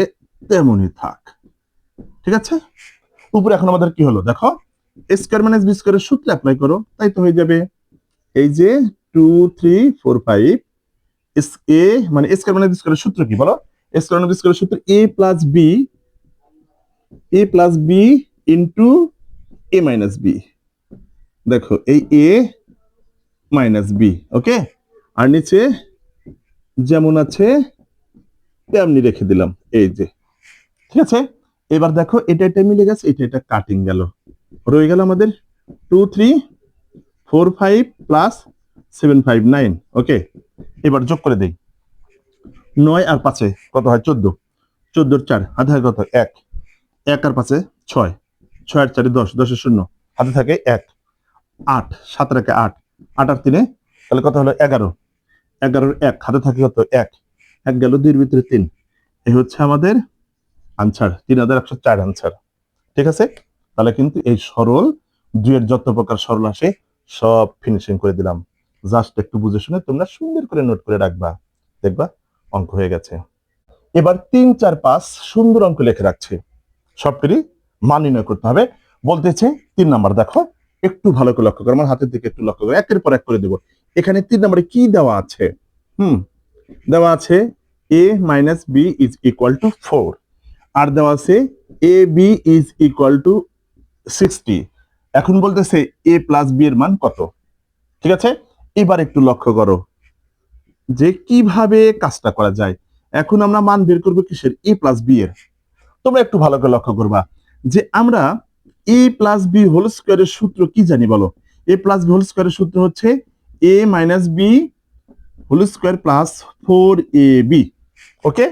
তেমনই থাক। ঠিক আছে, উপরে এখন আমাদের কি হলো দেখো, এ স্কোয়ার মাইনাস বি স্কোয়ারের সূত্র অ্যাপ্লাই করো, তাই তো হয়ে যাবে। এই যে 2 3 4 5 এ মানে এ স্কোয়ার মাইনাস বি স্কোয়ারের সূত্র কি বলো, এ স্কোয়ার মাইনাস বি স্কোয়ারের সূত্র a plus B into A minus B. দেখো এই এ মাইনাস বি, ওকে, আর নিচে যেমন আছে তেমনি রেখে দিলাম, এই যে। ঠিক আছে, এবার দেখো এটা এটা মিলে গেছে, এটা এটা কাটিং গেল, রয়ে গেল আমাদের 2 3 4 5 প্লাস 7 5 9। ওকে, এবার যোগ করে দেই, 9 আর 5 কত হয় 14, 14 4 হাতে থাকে কত 1, 1 আর 5 6, 6 আর 4 10, 10 0 হাতে থাকে 1, 8 7 রেখে 8, 8 আর 3 তাহলে কত হলো 11, 11 1 হাতে থাকে কত 1, 1 গেল 2 এর ভিতরে 3। এই হচ্ছে আমাদের আনসার, 3104 আনসার। ঠিক আছে, তাহলে কিন্তু এই সরল 2 এর যত প্রকার সরল আসে সব ফিনিশিং করে দিলাম। জাস্ট একটু বুঝে শুনে তোমরা সুন্দর করে নোট করে রাখবা, দেখবা অঙ্ক হয়ে গেছে। এবার 3 4 5 সুন্দর অঙ্ক লিখে রাখছে, সবটিরই মান নির্ণয় করতে হবে। বলতেছে 3 নাম্বার, দেখো একটু ভালো করে লক্ষ্য করো, আমার হাতের দিকে একটু লক্ষ্য করো, একের পর এক করে দেবো। এখানে 3 নাম্বারে কি দেওয়া আছে, দেওয়া আছে a minus B is equal to 4, আর দেওয়া আছে A B is equal to 60। এখন বলতেছে এ প্লাস বি এর মান কত। ঠিক আছে, এবার একটু লক্ষ্য করো যে কিভাবে কাজটা করা যায়। এখন আমরা মান বের করবো কিসের, এ প্লাস বি এর। তোমরা একটু ভালো করে লক্ষ্য করবা যে আমরা এ প্লাস বি হোল স্কোয়ারের সূত্র কি জানি বলো, এ প্লাস বি হোল স্কোয়ারের সূত্র হচ্ছে A minus B whole square plus 4ab। Okay,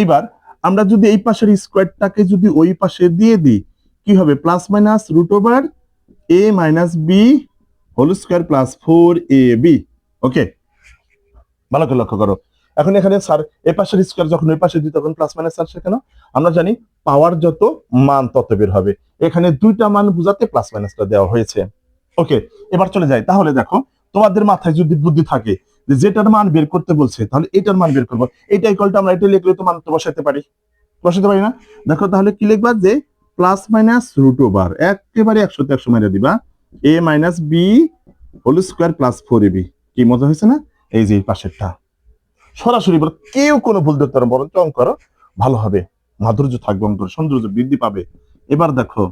এবার আমরা যদি এই পাশের স্কোয়ারটাকে যদি ওই পাশে দিয়ে দিই কি হবে, plus minus root over a minus B whole square plus 4ab। Okay, ভালো করে লক্ষ্য করো। এখন এখানে স্যার এই পাশের স্কোয়ার যখন ওই পাশে দিই তখন প্লাস মাইনাস আসছে কেন, আমরা জানি পাওয়ার যত মান তত বের হবে, এখানে দুইটা মান বুঝাতে প্লাস মাইনাসটা দেওয়া হয়েছে। ওকে, এবার চলে যাই। তাহলে দেখো তোমাদের মাথায় যদি বুদ্ধি থাকে যে যেটার মান বের করতে বলছে তাহলে এটার মান বের করবো, এইটা ইকুয়ালটা আমরা এটা লিখলে তো মান তো বসাতে পারি না। দেখো তাহলে কি লিখবা, যে প্লাস মাইনাস রুট ওভার একেবারে 100 তে 100 মেরে দিবা a minus B whole square plus 4ab। কি মজা হয়েছে না? এই যে পাশেরটা সরাসরি বলো, কেউ কোনো ভুল ধরতে পারো, বরঞ্চ অঙ্ক করো ভালো হবে, মাধুর্য থাকবে, অঙ্কের সৌন্দর্য বৃদ্ধি পাবে। এবার দেখো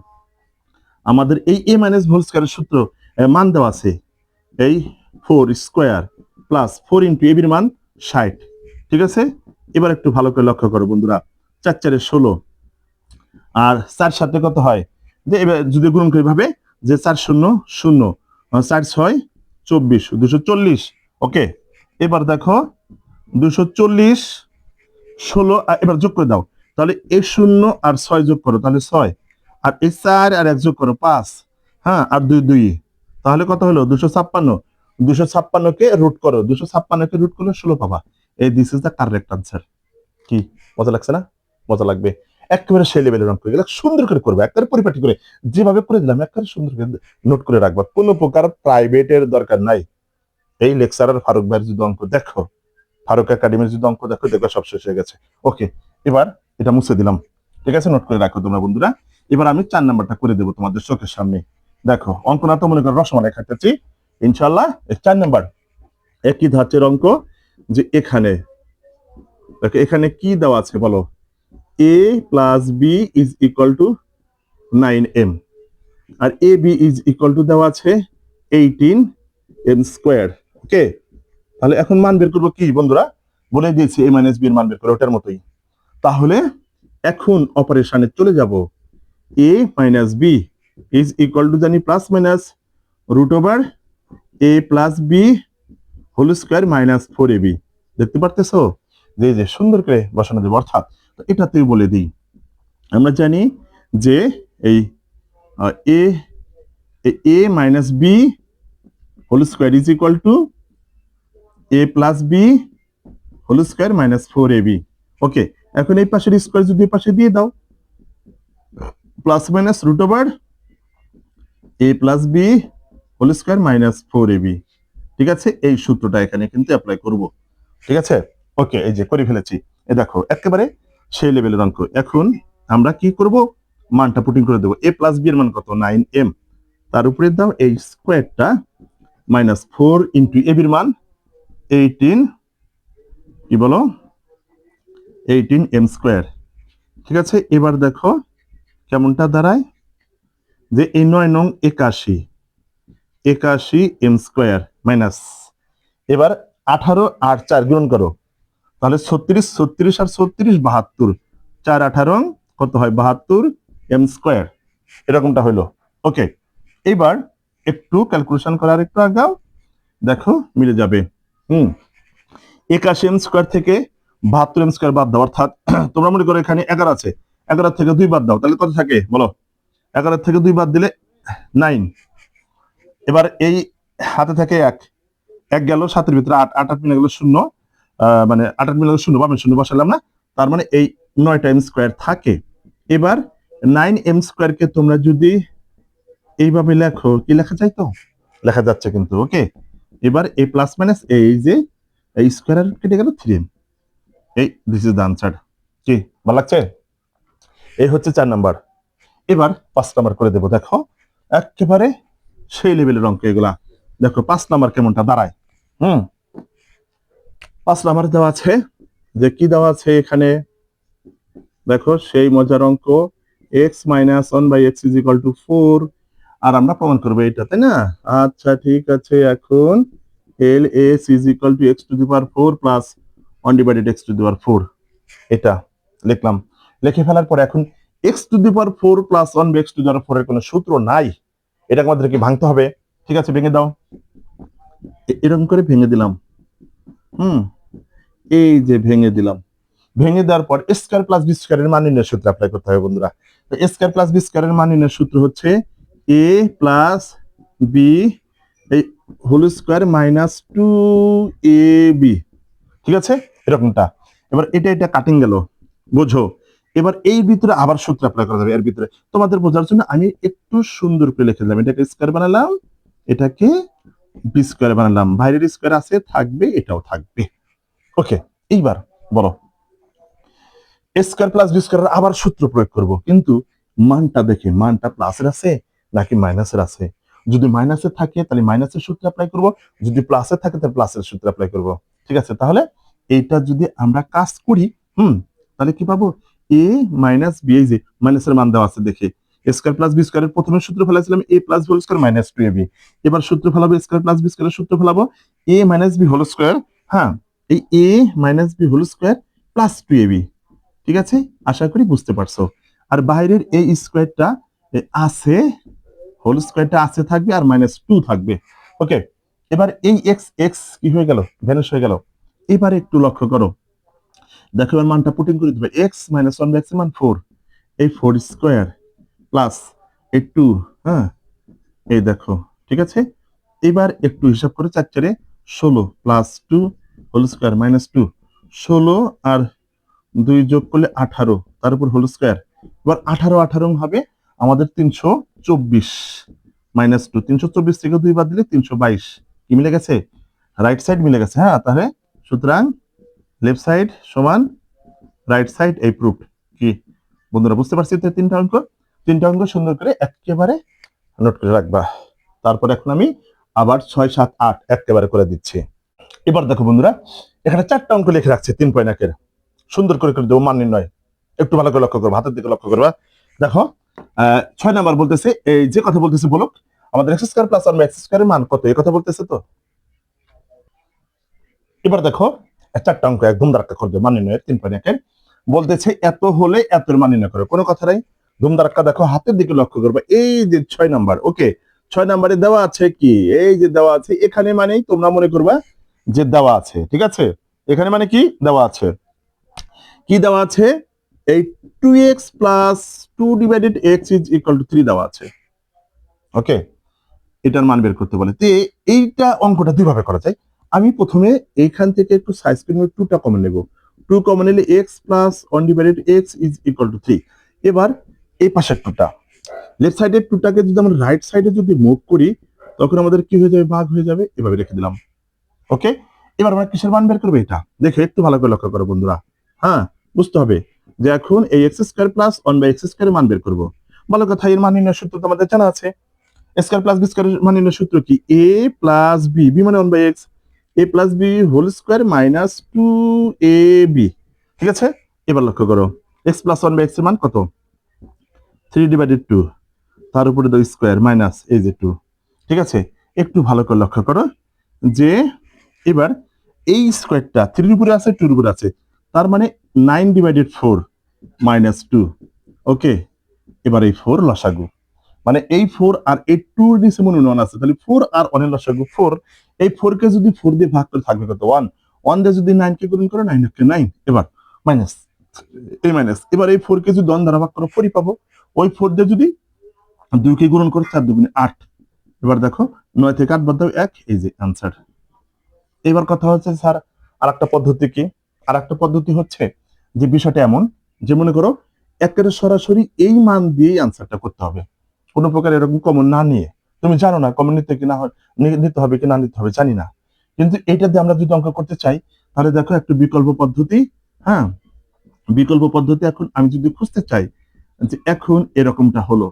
আমাদের এই এ মাইনাস হোল স্কয়ারের সূত্র মান দেওয়া আছে, এই 4 স্কয়ার প্লাস 4 ইন্টু এবির মান 60। ঠিক আছে, এবার একটু ভালো করে লক্ষ্য করো বন্ধুরা, 4 4 16 আর 4 সাথে কত হয়, যে এবার যদি গুণন করি ভাবে যে 4 0 0 4 6 24 240। ওকে, এবার দেখো 240 16 এবার যোগ করে দাও, তাহলে এই 0 আর 6 যোগ করো তাহলে 6, আর এই 4 আর 1 যোগ করো 5, হ্যাঁ, আর 2 2, তাহলে কত হলো 256। 256 কে রুট করো, 256 কে রুট করলে 16 পাবা। এই this is the correct answer. কি মজা লাগছে না? মজা লাগবে। একেবারে সেই লেভেলের অঙ্ক, এগুলো সুন্দর করে করবে, একেবারে পরিপাটি করে যেভাবে করে দিলাম একেবারে সুন্দর করে নোট করে রাখবা, কোনো প্রকার প্রাইভেটের দরকার নাই। এই লেকচারার ফারুক ভাইয়ের যদি অঙ্ক দেখো, ফারুক একাডেমির যদি অঙ্ক দেখো, দেখবে সব শেষ হয়ে গেছে। ওকে, এবার এটা মুছে দিলাম, ঠিক আছে, নোট করে রাখো তোমরা বন্ধুরা। এবার আমি 4 নাম্বারটা করে দেবো তোমাদের চোখের সামনে। দেখো অঙ্ক না তো মনে করো রসমালাই খাইতেছি, ইনশাল্লাহ 4 নাম্বার একই ধাঁচের অঙ্ক। যে এখানে দেখো এখানে কি দেওয়া আছে বলো, a plus B is equal to 9m, আর A B is equal to দেওয়া আছে 18m স্কোয়ার। ওকে, তাহলে এখন মান বের করবো কি বন্ধুরা, বলে দিয়েছি a মাইনাস বি এর মান বের করো, ওটার মতোই। তাহলে এখন অপারেশনে চলে যাব, a minus B is equal to জানি plus minus root over a plus B whole square minus 4ab। দেখতে পারতেছো যে সুন্দর করে বসানো যাবে। অর্থাৎ এটাতেই বলে দিই, আমরা জানি যে এই a a minus B whole square is equal to a plus B whole square minus 4ab। Okay, এখন এই পাশের স্কোয়ার যদি পাশে দিয়ে দাও, plus minus root over a plus B whole square minus 4ab। ঠিক আছে, এই সূত্রটা এখানে কিন্তু অ্যাপ্লাই করব। ঠিক আছে, ওকে, এই যে করে ফেলেছি। এ দেখো একেবারে সেই লেভেলের অঙ্ক। এখন আমরা কি করব, মানটা পুটিং করে দেবো। এ প্লাস বি এর মান কত, 9m, তার উপরে দাও এই স্কোয়ারটা মাইনাস 4 ইন্টু এ বির মান 18, কি বলো 18m স্কোয়ার। ঠিক আছে, এবার দেখো কেমনটা দাঁড়ায়, যে এই 9 নং 81m স্কোয়ার মাইনাস, এবার 18 আর 4 গুণ করো, তাহলে 36 36 আর 36 72, 4 18 কত হয় 72m স্কোয়ার, এরকমটা হইলো। ওকে, এবার একটু ক্যালকুলেশন করার একটু আগাও, দেখো মিলে যাবে। 81m স্কোয়ার থেকে 72m স্কোয়ার বাদ দাও, অর্থাৎ তোমরা মনে করো এখানে 11 আছে, 11 থেকে 2 বাদ দাও, তাহলে কত থাকে বলো, 11 থেকে 2 বাদ দিলে 9। এবার এই হাতে থেকে এক গেল, 7-এর ভিতরে 8, 8 মিলে গেল 0, মানে 8 মিলে 0 পাবেন, 0 বসালাম না, তার মানে এই 9টা m স্কোয়ার থাকে। এবার 9m স্কোয়ারকে তোমরা যদি এইভাবে লেখো, কি লেখা যায়, তো লেখা যাচ্ছে কিন্তু। ওকে, এবার এই প্লাস মাইনাস এই যে এই স্কোয়ার কেটে গেল 3m, এই দিস ইজ দ্য আনসার। কি ভালো লাগছে? এই হচ্ছে 4 নাম্বার। এবার 5 নাম্বার করে দেবো। দেখো একেবারে সেই লেভেলের অঙ্ক এগুলা। দেখো 5 নাম্বার কেমনটা দাঁড়ায়। 5 নাম্বার দেওয়া আছে, যে কি দেওয়া আছে এখানে, দেখো সেই মজার অঙ্ক, x minus 1/x is equal to 4, আর আমরা প্রমাণ করবো এটা, তাই না? আচ্ছা ঠিক আছে, এখন LS is equal to x to the power 4 plus 1 divided x to the power 4, এটা লিখলাম। লিখে ফেলার পরে এখন x to the power 4 plus 1 x to the power 4 এর কোনো সূত্র নাই, এটাকে আমাদেরকে ভাঙতে হবে। ঠিক আছে, ভেঙে দাও, এরকম করে ভেঙে দিলাম। এই যে ভেঙে দিলাম, ভেঙে দেওয়ার পর স্কয়ার প্লাস বি স্কয়ারের মান নির্ণয়ের সূত্র অ্যাপ্লাই করতে হবে বন্ধুরা। তো স্কয়ার প্লাস বি স্কয়ারের মান নির্ণয়ের সূত্র হচ্ছে a প্লাস বি এই হোল স্কয়ার মাইনাস 2ab। ঠিক আছে, এরকমটা। এবার এটা কাটিং গেল, বোঝো। এবার এই ভিতরে আবার সূত্র অ্যাপ্লাই করা যাবে। এর ভিতরে তোমাদের বোঝার জন্য আমি একটু সুন্দর করে লিখে দিলাম, এটাকে স্কয়ার বানালাম, এটাকে বি স্কয়ার বানালাম, বাইরের স্কয়ার আছে থাকবে, এটাও থাকবে। ওকে, এইবার বলো স্কয়ার প্লাস বি স্কয়ারের আবার সূত্র প্রয়োগ করব, কিন্তু মানটা দেখে, মানটা প্লাসের আছে নাকি মাইনাসের আছে। যদি মাইনাসে থাকে তাহলে মাইনাসের সূত্র অ্যাপ্লাই করব, যদি প্লাসে থাকে তাহলে প্লাসের সূত্র অ্যাপ্লাই করব। ঠিক আছে, তাহলে এইটা যদি আমরা কাজ করি, তাহলে কি পাবো, এ মাইনাস বি, এই যে মাইনাসের মান দেওয়া আছে দেখে, এ স্কয়ার প্লাস বি স্কয়ারের প্রথমে সূত্র ফেলাছিলাম a plus B whole square minus two A b. এবার সূত্র ফেলাবো স্কয়ার প্লাস বি স্কয়ারের সূত্র ফেলাবো a minus B whole square, হ্যাঁ, এই a minus B whole square plus two A b. ঠিক আছে, আশা করি বুঝতে পারছো। আর বাইরের এই স্কয়ারটা আছে, হোল স্কয়ারটা আছে থাকবে আর মাইনাস টু থাকবে। ওকে, এবার এই এক্স এক্স কি হয়ে গেল, ভ্যানিশ হয়ে গেল। এবার একটু লক্ষ্য করো, দেখো এবার মানটা পুটিং করে দিবে, এক্স মাইনাস ওয়ান এক্স এর মান ফোর, এই ফোর স্কোয়ার প্লাস এই টু, হ্যাঁ, এই দেখো, ঠিক আছে। এবার একটু হিসাব করে, চার চারে 16 plus two whole square minus two, 16 আর 2 যোগ করলে 18, তার উপর হোল স্কোয়ার। এবার 18 18 হবে আমাদের 324 মাইনাস টু, 324 থেকে 2 বাদ দিলে 322। কি মিলে গেছে, রাইট সাইড মিলে গেছে। হ্যাঁ, তাহলে সুতরাং লেফট সাইড সমান রাইট সাইড, এই প্রুফ। কি বন্ধুরা বুঝতে পারছি তো? তিনটা অঙ্ক সুন্দর করে একেবারে নোট করে রাখবা। তারপর এখন আমি আবার 6 7 8 একেবারে করে দিচ্ছি। এবার দেখো বন্ধুরা, এখানে 4টা অঙ্ক লিখে রাখছে 3 পয়েন্টের, সুন্দর করে করে দেবো মান নির্ণয়। একটু ভালো করে লক্ষ্য করবো, হাতের দিকে লক্ষ্য করবা। দেখো 6 নাম্বার বলতেছে, এই যে কথা বলতেছে বলো, আমাদের x square plus one x স্কয়ারের মান কত, এই কথা বলতেছে তো। এবার দেখো 4টা অঙ্ক একদম ধাক্কা করবে মান নির্ণয়ের 3 পয়েন্টের। বলতেছে এত হলে এতের মান নির্ণয় করো, কোনো কথা নাই, ধুমধারাক্কা। দেখো হাতের দিকে লক্ষ্য করবে, এই যে 6 নাম্বার, ওকে, 6 নাম্বারে দেওয়া আছে কি, এই যে দেওয়া আছে এখানে, মানেই তোমরা মনে করবা যে দেওয়া আছে, ঠিক আছে। এখানে মানে কি দেওয়া আছে, কি দেওয়া আছে, এই 2x plus 2 divided x is equal to 3 দেওয়া আছে। ওকে, এটার মান বের করতে বলে। তো এইটা অঙ্কটা দুইভাবে করা যায়। আমি প্রথমে এইখান থেকে একটু সাইজ করে 2টা কমন নেব, 2 কমন নিলে x plus 1 divided x is equal to 3। এবার এই পাশের 2টা, লেফট সাইডের 2টাকে যদি আমরা রাইট সাইডে যদি মুভ করি, তখন আমাদের কি হয়ে যাবে, ভাগ হয়ে যাবে। এভাবে রেখে দিলাম। ওকে, এবার আমরা কিসের মান বের করবো, এটা দেখে একটু ভালো করে লক্ষ্য করো বন্ধুরা। হ্যাঁ, বুঝতে হবে যে এখন এই X square plus one by X square মান বের করবো। ভালো কথা, এর মান নির্ণয়ের সূত্র তো আমাদের জানা আছে। স্কয়ার প্লাস বি স্কয়ার মান নির্ণয়ের সূত্র কি, এ প্লাস বি, বি মানে one by x, a plus B whole square minus two A b. ঠিক আছে, এবার লক্ষ্য করো, x plus one by x এর মান কত, 3 ডিভাইডেড 2, তার উপরে দ্য স্কয়ার মাইনাস এই যে 2। ঠিক আছে, একটু ভালো করে লক্ষ্য করো যে এবার এই স্কয়ারটা 3 এর উপরে আছে 2 এর উপরে আছে, তার মানে 9 ডিভাইডেড 4 মাইনাস 2। ওকে, এবার এই 4 লসাগু, মানে এই 4 আর এই 2 এর নিচে মনে 1 আছে, তাহলে 4 আর 1 এর লসাগু 4। এই 4 কে যদি 4 দিয়ে ভাগ করে থাকবে কত, 1। 1 দিয়ে যদি 9 কে গুণ করো, 9 কে 9, এবার মাইনাস, এই মাইনাস। এবার এই 4 কে যদি 1 দ্বারা ভাগ করো 4ই পাবো। ওই 4 দিয়ে যদি 2 কে গুণন করো, 4 2 8। এবার দেখো 9 থেকে 8 বাদ দাও 1, এই যে आंसर। এবার কথা হচ্ছে স্যার আরেকটা পদ্ধতি কি, আরেকটা পদ্ধতি হচ্ছে যে বিষয়টা এমন যে মনে করো একেবারে সরাসরি এই মান দিয়েই আনসারটা করতে হবে, কোনো প্রকার এরকম কমন না নিয়ে। তুমি জানো না কমন নিতে কি না নিতে হবে কি না নিতে হবে জানি না, কিন্তু এটা দিয়ে আমরা যদি অঙ্ক করতে চাই, তাহলে দেখো একটু বিকল্প পদ্ধতি। হ্যাঁ, বিকল্প পদ্ধতি এখন আমি যদি খুঁজতে চাই যে এখন এরকমটা হলো,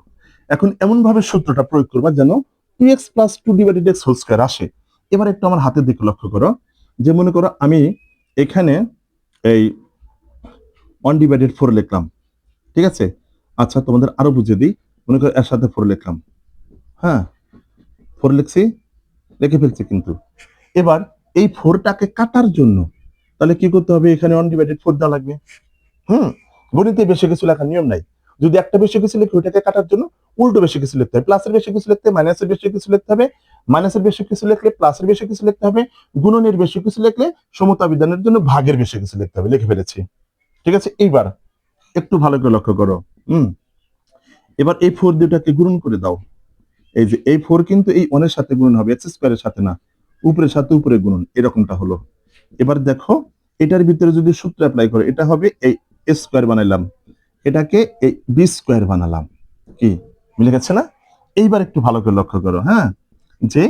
এখন এমন ভাবে সূত্রটা প্রয়োগ করবা যেন 2x plus 2 divided x whole square আসে। এবার একটু আমার হাতের দিকে লক্ষ্য করো, যে মনে করো আমি এখানে এই 1 ডিভাইডেড 4 লিখলাম। ঠিক আছে, আচ্ছা তোমাদের আরো বুঝিয়ে দিই, মনে করো এর সাথে 4 লিখলাম। হ্যাঁ, 4 লিখছি, লিখে ফেলছি কিন্তু। এবার এই 4টাকে কাটার জন্য তাহলে কি করতে হবে, এখানে 1 ডিভাইডেড 4 দেওয়া লাগবে। গণিতে বেশি কিছু লেখার নিয়ম নাই, যদি একটা বেশি কিছু লিখে ওইটাকে কাটার জন্য উল্টো বেশি কিছু লিখতে হবে, প্লাসের বেশি কিছু লিখতে হবে, মাইনাসের বেশি কিছু লিখতে হবে, মাইনাসের বেশি কিছু লিখলে প্লাসের বেশি কিছু লিখতে হবে, গুণনের বেশি কিছু লিখলে সমতা বিধানের জন্য ভাগের বেশি কিছু লিখতে হবে। লিখে ফেলেছি। ঠিক আছে, এইবার একটু ভালো করে লক্ষ্য করো। এবার এই 4 দুটাকে গুণন করে দাও। এই যে এই 4 কিন্তু এই 1 এর সাথে গুণন হবে, এক্স স্কয়ারের সাথে না, উপরের সাথে উপরে গুণন, এরকমটা হলো। এবার দেখো এটার ভিতরে যদি সূত্র অ্যাপ্লাই করে, এটা হবে এই এ স্কয়ার বানাইলাম, এটাকে এই বি স্কয়ার বানালাম। কি মিলে গেছে না? এইবার একটু ভালো করে লক্ষ্য করো, হ্যাঁ, যে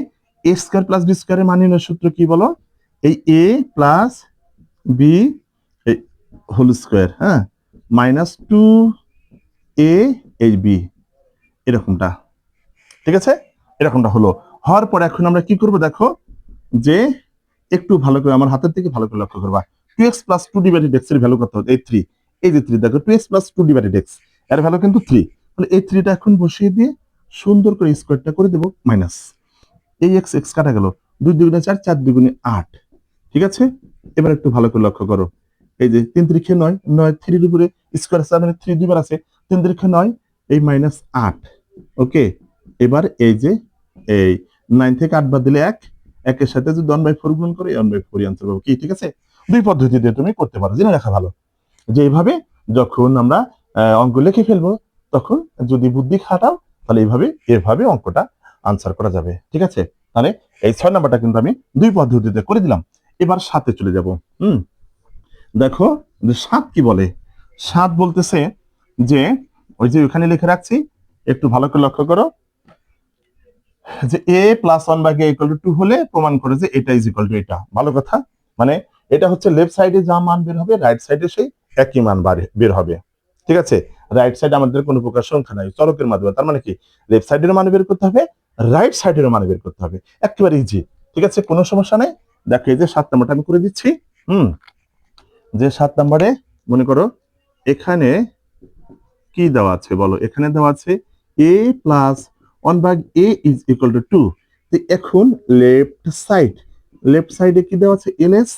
এ স্কয়ার প্লাস বি স্কয়ারের মান নির্ণয়ের সূত্র কি বলো, এই এ প্লাস বি হোল স্কয়ার, হ্যাঁ, মাইনাস 2 এ এই বি, এরকমটা। ঠিক আছে, এরকমটা হলো। হওয়ার পর এখন আমরা কি করব দেখো, যে একটু ভালো করে আমার হাতের দিকে ভালো করে লক্ষ্য করবা, 2x প্লাস 2 ডিভাইডেড x এর ভ্যালু কত, এই 3। এই যে 3 দেখো 2x প্লাস 2 ডিভাইডেড x এর ভ্যালু কিন্তু 3। তাহলে এই 3টা এখন বসিয়ে দিয়ে সুন্দর করে স্কোয়ারটা করে দেব মাইনাস এই x কাটা গেল 2 দুগুণে 4 4 দুগুণে 8। ঠিক আছে, এবার একটু ভালো করে লক্ষ্য করো, এই যে 3 3 9 9 3 এর উপরে স্কোয়ার আছে মানে 3 দুইবার আছে 3 3 9 এই মাইনাস 8। ওকে, এবার এই যে এই 9 থেকে 8 বাদ দিলে 1 একের সাথে যদি 1/4 গুণ করে 1/4 আনসার পাবো কি। ঠিক আছে, দুই পদ্ধতি দিয়ে তুমি করতে পারো, জেনে রাখা ভালো যে এইভাবে যখন আমরা অঙ্ক লিখে ফেলবো তখন যদি বুদ্ধি খাটাও তাহলে এভাবে অঙ্কটা আনসার করা যাবে। ঠিক আছে, তাহলে এই 6 নাম্বারটা কিন্তু আমি দুই পদ্ধতিতে করে দিলাম। এবার 7-এ চলে যাব। দেখো 7 কি বলে, 7 বলতেছে যে ওই যে ওখানে লিখে রাখছি, একটু ভালো করে লক্ষ্য করো যে a প্লাস 1/a = 2 হলে প্রমাণ করে যে এটা ইজ ইকুয়াল টু এটা। ভালো কথা, মানে এটা হচ্ছে লেফট সাইডে যা মান বের হবে রাইট সাইডে সেই একই মান বের হবে। ঠিক আছে, রাইট সাইডে আমাদের কোনো প্রকার সংখ্যা নাই চলকের মাধ্যমে, তার মানে কি লেফট সাইডের মান বের করতে হবে, রাইট সাইডের মান বের করতে হবে, একেবারে ইজি। ঠিক আছে, কোনো সমস্যা নেই। দেখো এই যে 7 নাম্বারটা আমি করে দিচ্ছি। যে 7 নাম্বারে মনে করো এখানে কি দেওয়া আছে বলো, এখানে দেওয়া আছে a plus 1/a is equal to 2। তো এখন লেফট সাইডে কি দেওয়া আছে ls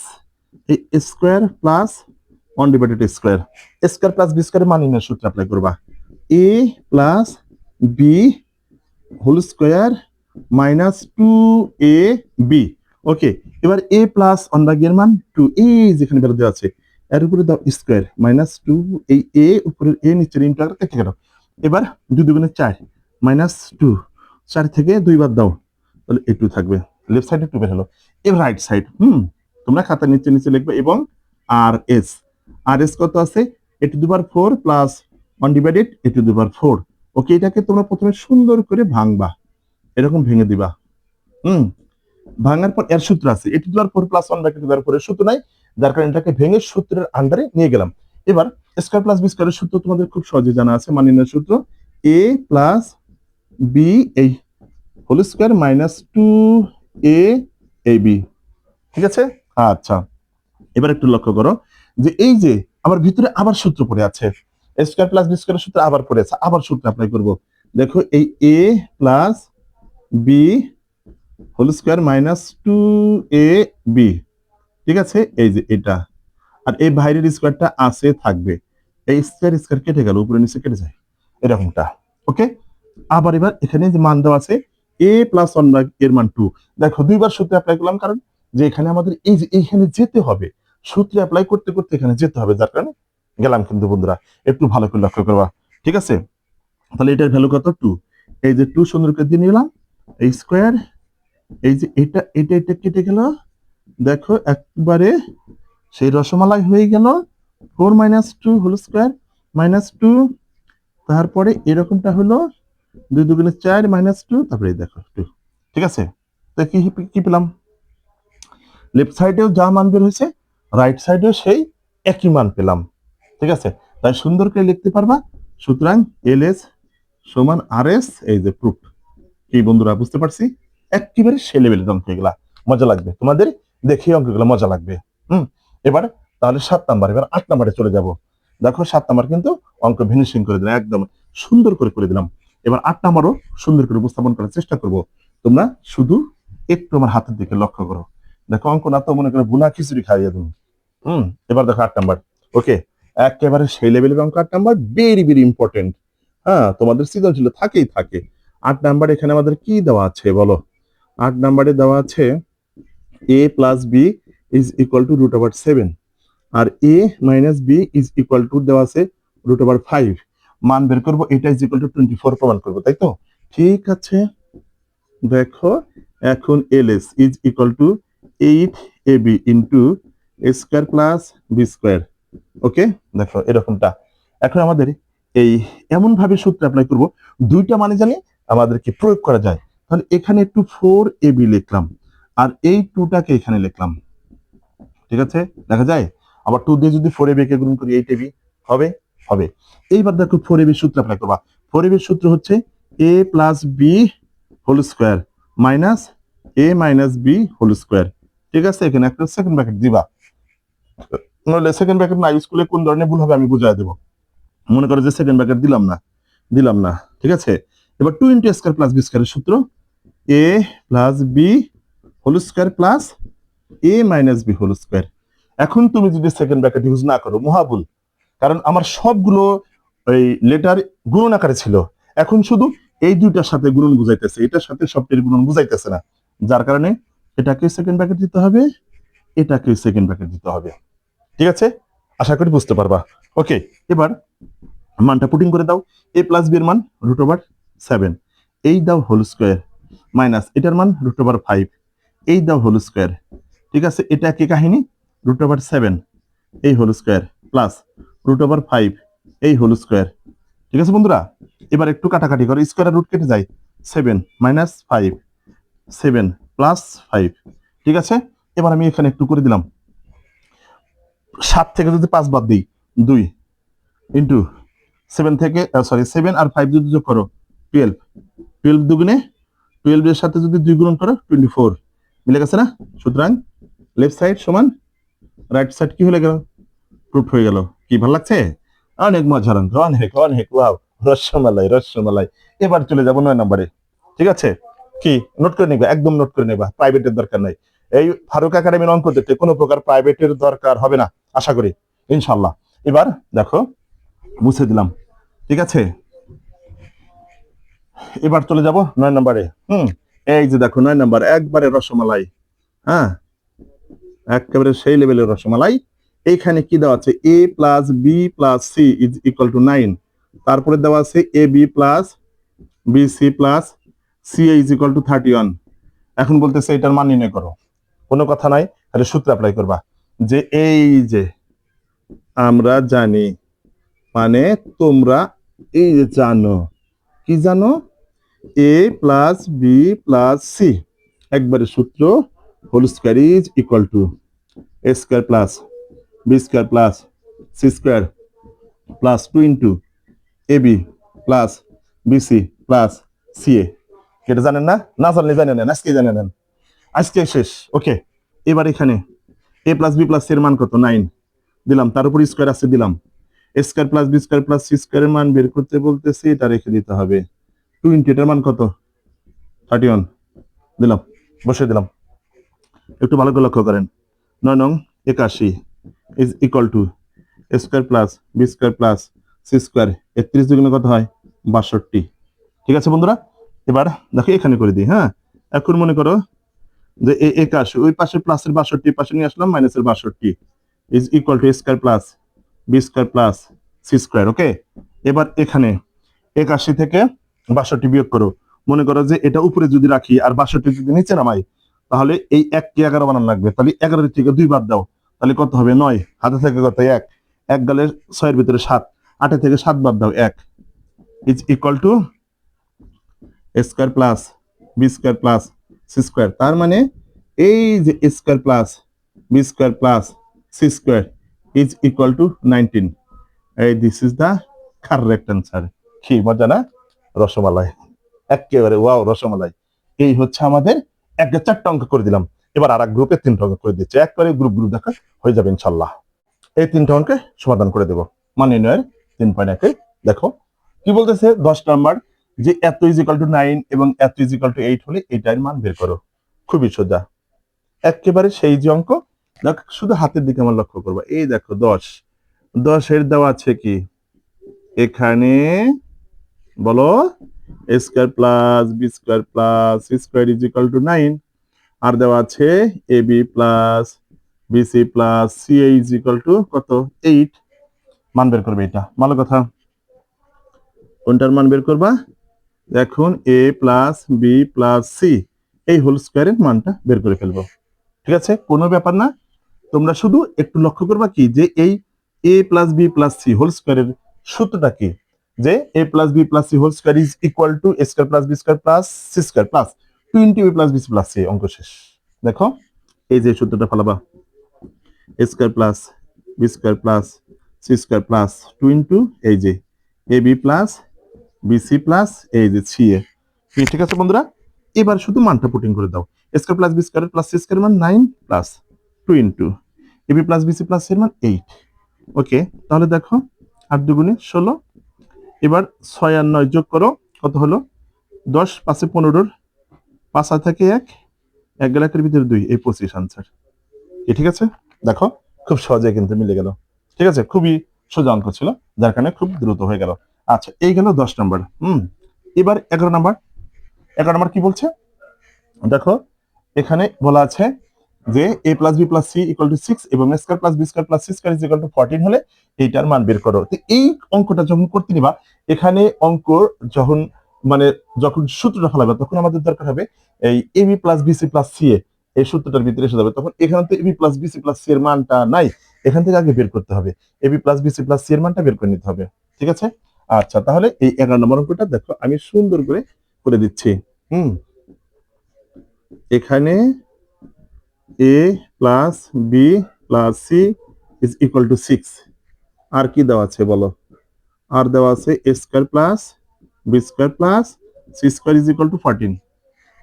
এই square plus 1 divided square plus b স্কয়ারের মান নির্ণয়ের সূত্র অ্যাপ্লাই করবা, a plus b whole square minus 2ab। Okay, এবার a প্লাস 1/a এর মান 2, এই যেখানে বের দেওয়া আছে এর উপরে দাও স্কয়ার মাইনাস 2, এই a উপরের a নিচের ইনটু আকারে কেটে গেল। এবার 2 দুগুণে 4 মাইনাস 2, 4 থেকে 2 বাদ দাও তাহলে এই 2 থাকবে, লেফট সাইডে 2 বের হলো। এবার রাইট সাইড তোমরা খাতা নিচে নিচে লিখবে এবং আর এস কত আছে a to the power 4 plus 1 divided a to the power 4। Okay, এটাকে তোমরা প্রথমে সুন্দর করে ভাঙবা, এরকম ভেঙে দিবা। ভাঙার পর এর সূত্র আছে a to the power 4 plus 1/a to the power 4 এর সূত্র নাই, যার কারণে এটাকে ভেঙে সূত্রের আন্ডারে নিয়ে গেলাম। এবার স্কয়ার প্লাস বি স্কয়ারের সূত্র তোমাদের খুব সহজে জানা আছে, মান নির্ণয়ের সূত্র a প্লাস বি এই হোল স্কয়ার মাইনাস 2ab। ঠিক আছে, আচ্ছা এবার একটু লক্ষ্য করো যে এই যে আমার ভিতরে আবার সূত্র পড়ে আছে, স্কয়ার প্লাস বি স্কয়ারের সূত্র আবার পড়ে আছে, আবার সূত্র অ্যাপ্লাই করব। দেখো এই a plus B whole square minus 2ab। ঠিক আছে, এই যে এটা আর এই বাইরের স্কয়ারটা আছে থাকবে, এই স্কয়ার কেটে গেল, উপরে নিচে কেটে যায় এরকমটা। ওকে, আবার এবার এখানে যে মান দেওয়া আছে a প্লাস 1 এর মান 2। দেখো দুইবার সূত্র অ্যাপ্লাই করলাম, কারণ যে এখানে আমাদের এই যে এইখানে যেতে হবে, সূত্র অ্যাপ্লাই করতে করতে এখানে যেতে হবে, যার কারণে গেলাম। কিন্তু বন্ধুরা একটু ভালো করে লক্ষ্য করবা। ঠিক আছে, তাহলে এটার ভ্যালু কত 2, এই যে 2 সুন্দর করে দিয়ে নিলাম, এই স্কয়ার এই যে এটা কেটে গেল, দেখো একবারে সেই রসমালাই হয়ে গেল 4 মাইনাস 2 হোল স্কয়ার মাইনাস 2, তারপরে এরকমটা হলো 2 দুগুণে 4 মাইনাস 2, তারপরে দেখো 2। ঠিক আছে, তো কি পেলাম, লেফট সাইডেও যা মান বের হয়েছে রাইট সাইডেও সেই একই মান পেলাম। ঠিক আছে, তাই সুন্দর করে লিখতে পারবা, সুতরাং ls সমান rs। এই যে প্রুফ, কি বন্ধুরা বুঝতে পারছি, একেবারে সে লেভেলের অঙ্ক এগুলা, মজা লাগবে তোমাদের দেখে, অঙ্কগুলো মজা লাগবে। এবার তাহলে 7 নাম্বার, এবার 8 নাম্বারে চলে যাব। দেখো 7 নাম্বার কিন্তু অঙ্ক ফিনিশিং করে দিলাম, একদম সুন্দর করে দিলাম। এবার 8 নাম্বারও সুন্দর করে উপস্থাপন করার চেষ্টা করব, তোমরা শুধু একটু আমার হাতের দিকে লক্ষ্য করো। দেখো অঙ্ক না তো মনে করে বুনা খিচুড়ি খাইয়ে দিন। এবার দেখো 8 নাম্বার। ওকে, একেবারে সেই লেভেলের অঙ্ক 8 নাম্বার, ভেরি ইম্পর্টেন্ট। হ্যাঁ, তোমাদের সৃজনশীল থাকেই থাকে। 8 নাম্বার এখানে আমাদের কি দেওয়া আছে বলো, 8 নাম্বারে দেওয়া আছে a plus B is equal to √7, আর a minus B is equal to দেওয়া আছে √5। মান বের করবো, এটা ইজ ইকুয়াল টু 24 প্রমাণ করবো, তাই তো? ঠিক আছে, দেখো এখন ls is equal to 8ab into a square plus b square. Okay, দেখো এরকমটা। এখন আমাদের এই এমন ভাবে সূত্র অ্যাপ্লাই করব, দুইটা মানে জানি আমাদেরকে প্রয়োগ করা যায়। তাহলে এখানে একটু 4ab লিখলাম, আর এই 2টাকে এখানে লিখলাম। ঠিক আছে, দেখা যায় আবার 2 দিয়ে যদি 4ab কে গুণ করি 8ab হবে। এইবার দেখো 4ab সূত্র অ্যাপ্লাই করবা। 4ab সূত্র হচ্ছে a plus B whole square minus a minus B whole square. ঠিক আছে, এখানে একটা সেকেন্ড ব্র্যাকেট দিবা, নইলে সেকেন্ড ব্র্যাকেট না ইউজ করলে কোন ধরনের ভুল হবে আমি বুঝাই দেবো। মনে করো যে সেকেন্ড ব্র্যাকেট দিলাম না, ঠিক আছে। এবার 2 into a square plus B স্কয়ারের সূত্র a plus B whole square plus a minus B whole square. এখন তুমি যদি সেকেন্ড ব্র্যাকেট ইউজ না করো মহাভুল, কারণ আমার সবগুলো ওই লেটার গুণন আকারে ছিল, এখন শুধু এই দুইটার সাথে গুণন বুঝাইতেছে, এটার সাথে সবটির গুণন বুঝাইতেছে না, যার কারণে এটাকে সেকেন্ড ব্র্যাকেট দিতে হবে, এটাকে সেকেন্ড ব্র্যাকেট দিতে হবে। ঠিক আছে, আশা করি বুঝতে পারবা। ওকে, এবার মানটা পুটিং করে দাও। এ প্লাস বি এর মান √7, এই দাও হোল স্কয়ার, মাইনাস এটার মান √5, এই দাও হোল স্কয়ার। ঠিক আছে, এটা কি কাহিনী, √7 এই হোল স্কয়ার প্লাস √5 এই হোল স্কয়ার। ঠিক আছে বন্ধুরা, এবার একটু কাটাকাটি করো, স্কয়ারের রুট কেটে যায়, 7 মাইনাস 5, 7 প্লাস 5। ঠিক আছে, এবার আমি এখানে একটু করে দিলাম, 7 থেকে যদি 5 বাদ দিই 2 ইন্টু 7 থেকে 7 আর 5 যদি যোগ করো 12, 12 দুগুণে 12 এর সাথে যদি 2 গুণন করো 24, মিলে গেছে না? সুতরাং লেফট সাইড সমান রাইট সাইড কি হয়ে গেল, প্রুফ হয়ে গেল। কি ভালো লাগছে? অনেক মজার অঙ্ক, অনেক অনেক, ওয়াও, রসমালাই রসমালাই। এবার চলে যাব 9 নম্বরে। ঠিক আছে, কি নোট করে নিবা, একদম নোট করে নিবা, প্রাইভেটের দরকার নাই। এই ফারুক একাডেমির অঙ্ক দেখতে কোনো প্রকার প্রাইভেটের দরকার হবে না আশা করি, ইনশাল্লাহ। এবার দেখো, মুছে দিলাম। ঠিক আছে, এবার চলে যাব 9 নম্বরে। এই যে দেখো 9 নম্বর, একবারে রসমালাই, হ্যাঁ, একেবারে সেই লেভেলের রসমালাই। এইখানে কি দেওয়া আছে, a plus B plus c is equal to 9, তারপরে দেওয়া আছে A B plus B C plus c is equal to 31। এখন বলতেছে এটার মান নির্ণয় করো। কোনো কথা নাই, তাহলে সূত্র অ্যাপ্লাই করবা, যে এই যে আমরা জানি, মানে তোমরা এই যে জানো, কি জানো, a plus B plus c একবারে সূত্র, whole square is equal to a square plus b square plus c square plus 2 into A B plus B C plus C a. এটা জানেন না? না জানলে জানেন, আজকে জানে নেন, আজকে শেষ। ওকে, এবার এখানে a plus B plus c এর মান কত, 9 দিলাম, তার উপর স্কয়ার আছে দিলাম, a square plus b square plus c স্কয়ারের মান বের করতে বলতেছি, এটা রেখে দিতে হবে। 2 ইন্টু এটার মান কত, 31 দিলাম, বসে দিলাম। একটু ভালো করে লক্ষ্য করেন, 9 নং 81 is equal to a square plus b square plus c square, 31 দুগুণে কত হয়, 62। ঠিক আছে বন্ধুরা, এবার দেখো এখানে করে দিই। হ্যাঁ, এখন মনে করো যে 81, ওই পাশে প্লাসের 62 পাশে নিয়ে আসলাম, মাইনাসের 62 is equal to a square plus b square plus c square. Okay, এবার এখানে 81 থেকে 62 বিয়োগ করো, মনে করো যে এটা উপরে যদি রাখি আর 62 যদি নিচে নামাই, তাহলে এই 1 কে 11 বানানো লাগবে, তাহলে 11 থেকে 2 বাদ দাও, তাহলে কত হবে, 9, হাতে থেকে কত, 1, 1 গেলে 6 এর ভিতরে 7, 8 থেকে 7 বাদ দাও, 1 is equal to a square plus b square plus c square. তার মানে এই যে a square plus b square plus c square is equal to 19। এই this is the correct answer. কি মজা না? রসমালাই, একেবারে ওয়াও, রসমালাই। এই হচ্ছে আমাদের 4টা অঙ্ক করে দিলাম। এবার আর এক গ্রুপে 3টা অঙ্ক করে দিচ্ছে, একবারে গ্রুপ গ্রুপ দেখা হয়ে যাবে ইনশাল্লাহ। এই 3টা অঙ্কে সমাধান করে দেবো, মান নির্ণয়ের 3.1। দেখো কি বলতেছে 10 নাম্বার, যে এত ইজ ইকুয়াল টু 9 এবং এত ইজ ইকুয়াল টু 8 হলে এটার মান বের করো। খুবই সোজা, একেবারে সেই যে অঙ্ক। দেখ, শুধু হাতের দিকে আমার লক্ষ্য করবো, এই দেখো 10 এর দেওয়া আছে কি এখানে, বলো, a square plus b square plus c square is equal to 9, আর দেওয়া আছে A B plus B C plus c is equal to কত, 8। মান বের করবে, এটা ভালো কথা। কোনটার মান বের করবা? দেখুন এ প্লাস বি প্লাস সি এই হোল স্কয়ারের মানটা বের করে ফেলবো। ঠিক আছে, কোনো ব্যাপার না। তোমরা শুধু একটু লক্ষ্য করবা কি, যে এই এ plus B plus C whole স্কয়ারের সূত্রটা কি, যে a plus B plus C whole square is equal to a square plus b square plus c square plus 20 b plus B C plus c. অঙ্ক শেষ। দেখো এই যে সূত্রটা ফেলাবা, a square plus b square plus c square plus 2 এই যে a B plus B C plus এই যে সি এ। ঠিক আছে বন্ধুরা, এবার শুধু মানটা পুটিং করে দাও। A square plus b square plus c square মান 9 plus 2 a b plus BC plus c এর মান 8। ওকে, তাহলে দেখো 8 দুগুণে 16। এবার 6 আর 9 যোগ করো, কত হলো? 10, 5 15, 5 আর থাকে 1, 1 গেল 1 এর ভিতরে 2, এই 25 আনসার। ঠিক আছে, দেখো খুব সহজে কিন্তু মিলে গেল। ঠিক আছে, খুবই সোজা অঙ্ক ছিল, যার কারণে খুব দ্রুত হয়ে গেল। আচ্ছা, এই গেল 10 নম্বর। এবার 11 নম্বর। 11 নম্বর কি বলছে দেখো, এখানে বলা আছে যে a plus B plus c equal to 6 এবং a square plus b square plus c square is equal to 14 হলে এইটার মান বের করো। তো এই অঙ্কটা যখন করতে নিবা, এখানে অঙ্ক যখন মানে যখন সূত্রটা ফেলাবে, তখন আমাদের দরকার হবে এই a B plus BC plus C a, এই সূত্রটার ভিতরে এসে যাবে। তখন এখানে তো a b plus BC plus c এর মানটা নাই, এখান থেকে আগে বের করতে হবে, a b plus BC plus c এর মানটা বের করে নিতে হবে। ঠিক আছে, আচ্ছা, তাহলে এই 11 নম্বর অঙ্কটা দেখো আমি সুন্দর করে করে দিচ্ছি। এখানে a plus B plus c is equal to 6। আর কি দেওয়া আছে বলো? আর দেওয়া আছে a square plus b square plus c square is equal to 14।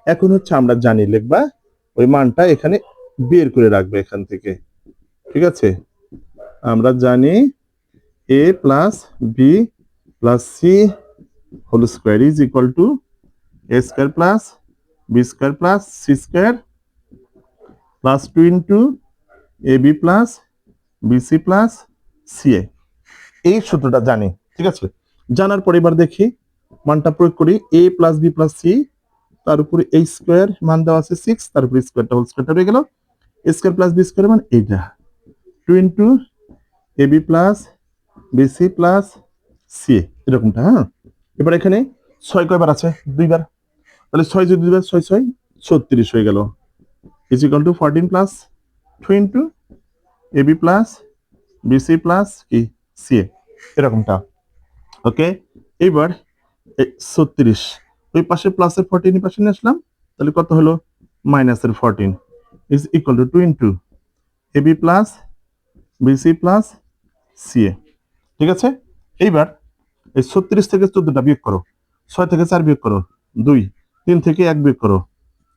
এখন হচ্ছে আমরা জানি লিখবা, ওই মানটা এখানে বের করে রাখবে এখান থেকে। ঠিক আছে, আমরা জানি a plus B plus C whole square is equal to a square plus b square plus c square plus 2 into A B plus BC plus CA. এই সূত্রটা জানি। ঠিক আছে, জানার পর এবার দেখি মানটা প্রয়োগ করি। এ প্লাস বি প্লাস সি, তার উপরে এই স্কোয়ার মান দেওয়া আছে 6, তার উপরে স্কোয়ারটা হোল স্কোয়ারটা রয়ে গেল। A square plus B square মান এইটা 2 into A B plus BC plus c, এরকমটা। হ্যাঁ, এবার এখানে 6 কয়বার আছে? 2বার। তাহলে 6 যদি 2বার 6 6 36 হয়ে গেল, is equal to 14 plus 2 into A B plus BC plus কি সি, এরকমটা। ওকে, এবার 36 ওই পাশে প্লাসের 14 এই পাশে নিয়ে আসলাম, তাহলে কত হলো? মাইনাসের 14 is equal to 2 into A B plus BC plus C এ। ঠিক আছে, এইবার এই 36 থেকে 14টা বিয়োগ করো, 6 থেকে 4 বিয়োগ করো 2, 3 থেকে 1 বিয়োগ করো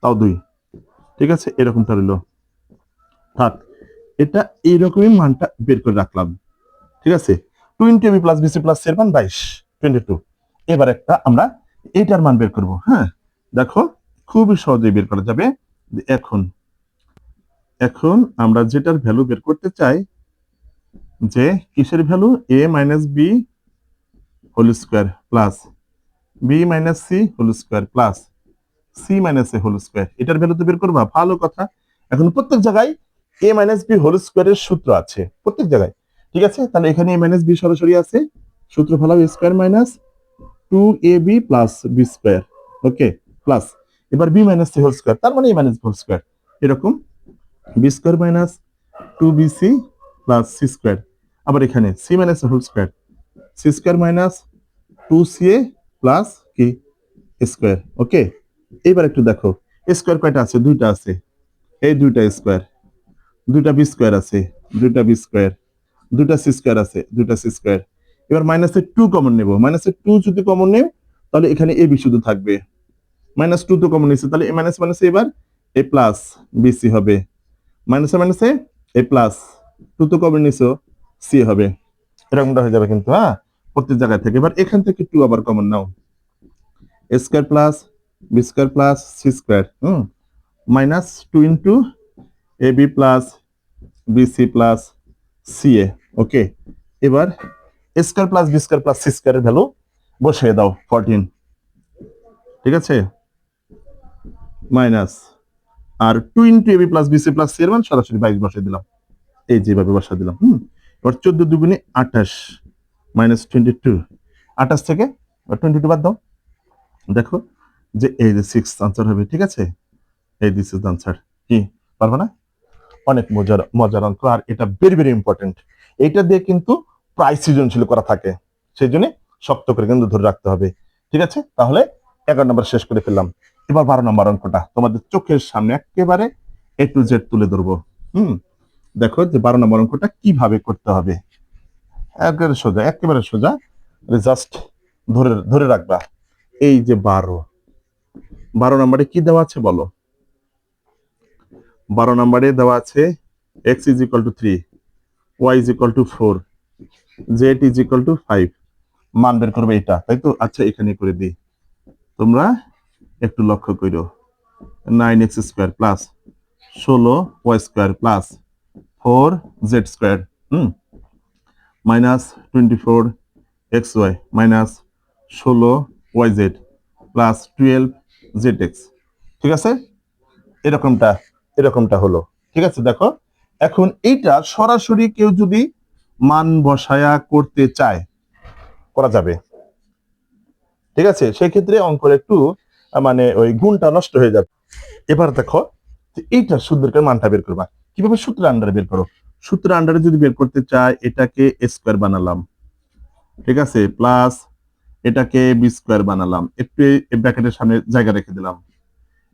তাও 2। ঠিক আছে, এরকমটা রইলো। থাক, এটা এইরকমই মানটা বের করে রাখলাম। ঠিক আছে, 2 into AB plus BC plus c এর মান 22, 22। এবার একটা আমরা এইটার মান বের করব। হ্যাঁ, দেখো খুবই সহজেই বের করা যাবে। এখন এখন আমরা যেটার ভ্যালু বের করতে চাই, যে কিসের value? A minus B whole square plus b minus c whole square plus c minus a whole square, এটার ভ্যালু তো বের করবা। ভালো কথা, এখন প্রত্যেক জায়গায় এ মাইনাস বি হোল স্কোয়ারের সূত্র আছে প্রত্যেক জায়গায়। ঠিক আছে, তাহলে এখানে এ মাইনাস বি সরাসরি আছে, সূত্র ফেলাও square minus 2ab plus B square. Okay, plus এবার b minus c whole square, তার মানে এ মাইনাস হোল স্কোয়ার, এরকম b square minus 2bc plus C square. আবার এখানে c minus whole square, c square minus 2ca plus কি square. Okay, এবার একটু দেখো স্কোয়ার কয়টা আছে? 2টা আছে, এই 2টা স্কোয়ার, 2টা বি স্কোয়ার আছে, 2টা বি স্কোয়ার, 2টা সি স্কোয়ার আছে, 2টা সি স্কোয়ার। এবার মাইনাসের 2 কমন নেব, মাইনাসের 2 যদি কমন নেব তাহলে এখানে এ বি শুধু থাকবে। মাইনাস 2 তো কমন নিচ্ছে, তাহলে এ মাইনাস মাইনাসে এবার এ প্লাস বিসি হবে, মাইনাসে মাইনাসে এ প্লাস 2 তো কমন নিছো, সি হবে। এরকমটা হয়ে যাবে কিন্তু। হ্যাঁ, প্রত্যেক জায়গা থেকে। এবার এখান থেকে 2 আবার কমন নাও, a square plus B square plus C square minus 2 into A B plus BC plus C a. Okay, এবার a square plus B square plus c স্কোয়ারের ভ্যালু বসিয়ে দাও 14। ঠিক আছে, মাইনাস আর 2 into AB plus BC plus c এর মান সরাসরি 22 বসিয়ে দিলাম, এই যেভাবে বসা দিলাম। এবার 14 দুগুণে 28 মাইনাস 22, 28 থেকে 22 বাদ দাও, দেখো যে এই যে 6 আনসার হবে। ঠিক আছে, এই দিস ইজ আনসার। কি পারবো না? অনেক মজার মজার অঙ্ক, আর এটা ভেরি ভেরি ইম্পর্টেন্ট। এটা দিয়ে কিন্তু প্রায় সৃজনশীল করা থাকে, সেই জন্য শক্ত করে কিন্তু ধরে রাখতে হবে। ঠিক আছে, তাহলে 11 নম্বর শেষ করে ফেললাম। এবার 12 নম্বর অঙ্কটা তোমাদের চোখের সামনে একেবারে এ টু জেড তুলে ধরবো। দেখো যে 12 নম্বর অঙ্কটা কিভাবে করতে হবে। একেবারে সোজা, একেবারে সোজা, জাস্ট ধরে ধরে রাখবা। এই যে 12 নম্বরে কি দেওয়া আছে বলো? 12 নম্বরে দেওয়া আছে x is equal to 3, y is equal to 4, z is equal two 5। মান বের করবে এটা, তাই তো? আচ্ছা, এখানে করে দিই, তোমরা একটু লক্ষ্য করো। 9x square plus 16y square plus 4z square minus 24xy minus 16yz plus 12zx। ঠিক আছে, এরকমটা হলো। ঠিক আছে, দেখো এখন এইটা সরাসরি কেউ যদি মান বসায়া করতে চায় করা যাবে। ঠিক আছে, সেক্ষেত্রে অঙ্কের একটু মানে ওই গুণটা নষ্ট হয়ে যাবে। এবার দেখো এইটা সুন্দর করে মানটা বের করবা। কিভাবে? সূত্রের আন্ডারে বের করো। সূত্রের আন্ডারে যদি বের করতে চাই, এটাকে এ স্কোয়ার বানালাম, ঠিক আছে, প্লাস এটাকে বি স্কোয়ার বানালাম, একটু ব্র্যাকেটের সামনে জায়গা রেখে দিলাম,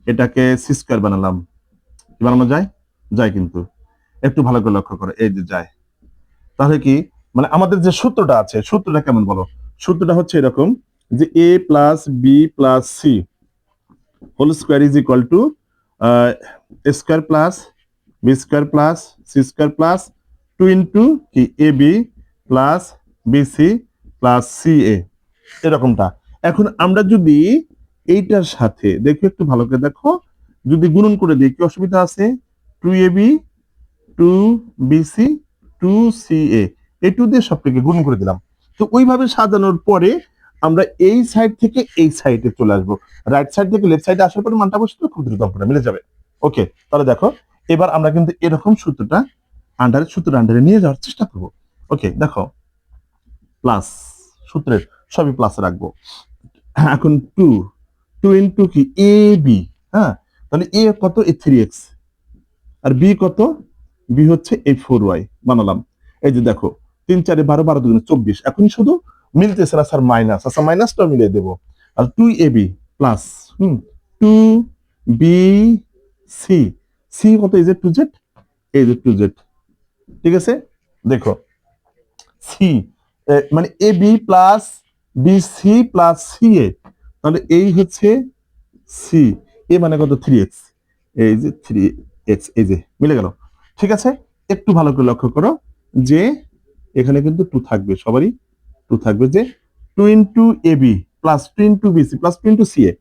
এটাকে সি স্কোয়ার বানালাম। কি বানানো যায়? যায়, কিন্তু একটু ভালো করে লক্ষ্য করো, এই যে যায়। তাহলে কি মানে আমাদের যে সূত্রটা আছে, সূত্রটা কেমন বলো? সূত্রটা হচ্ছে এরকম যে a plus B plus C whole square is equal to A square plus B square plus C square plus 2 into কি a B plus B C plus C a, এরকমটা। এখন আমরা যদি এইটার সাথে দেখো, একটু ভালো করে দেখো, যদি গুণন করে দিই, কি অসুবিধা আছে? 2ab 2bc 2ca, এই 2 দিয়ে সবটাকে গুণ করে দিলাম। তো ওইভাবে সাজানোর পরে আমরা এই সাইড থেকে এই সাইডে চলে আসবো, রাইট সাইড থেকে লেফট সাইডে আসার পরে মানটা বসলে খুব দ্রুত অঙ্কটা মিলে যাবে। ওকে, তাহলে দেখো এবার আমরা কিন্তু এরকম সূত্রটা সূত্রের আন্ডারে নিয়ে যাওয়ার চেষ্টা করবো। ওকে, দেখো প্লাস, সূত্রের সবই প্লাস রাখবো। এখন 2 ইন্টু কি এ বি, হ্যাঁ, তাহলে এ কত? এ 3x, আর বি কত? বি হচ্ছে এই 4y বানালাম। এই যে দেখো 3 4 12, 12 2 24। এখন শুধু মিলতেছে না স্যার, মাইনাস। আচ্ছা, মাইনাসটা মিলিয়ে দেবো। আর 2ab প্লাস 2bc, সি কত? এই যে 2z, এই যে 2z। ঠিক আছে, দেখো সি মানে a B plus B C plus C a, তাহলে এই হচ্ছে সি, এ মানে কত? 3x, এই যে 3x, এই যে মিলে গেল। ঠিক আছে, একটু ভালো করে লক্ষ্য করো যে এখানে কিন্তু 2 থাকবে, সবারই 2 থাকবে, যে 2 into A B plus 2 into b c plus 2 into c a.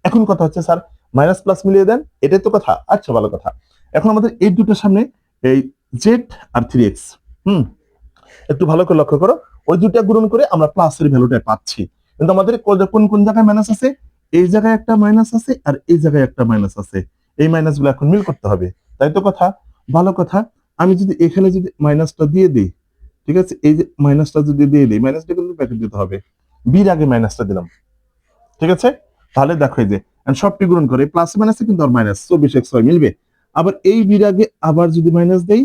এখন কথা হচ্ছে স্যার মাইনাস প্লাস মিলিয়ে দেন, এটাই তো কথা। আচ্ছা, ভালো কথা। এখন আমাদের এই দুটোর সামনে এই জেড আর 3x, একটু ভালো করে লক্ষ্য করো, ওই দুটা গুণন করে আমরা প্লাসের ভ্যালুটা পাচ্ছি। কিন্তু আমাদের কোন কোন জায়গায় মাইনাস আছে? এই জায়গায় একটা মাইনাস আছে, আর এই জায়গায় একটা মাইনাস আছে। এই মাইনাস গুলো এখন মিল করতে হবে, তাই তো কথা? ভালো কথা। আমি যদি এখানে যদি মাইনাসটা দিয়ে দিই, ঠিক আছে, এই যে মাইনাসটা যদি দিয়ে দিই, মাইনাসটা কিন্তু ব্র্যাকেট দিতে হবে, বির আগে মাইনাসটা দিলাম। ঠিক আছে, তাহলে দেখো এই যে সবটি গুণন করে প্লাস মাইনাসে কিন্তু আর মাইনাস 24x মিলবে। আবার এই বির আগে আবার যদি মাইনাস দেই,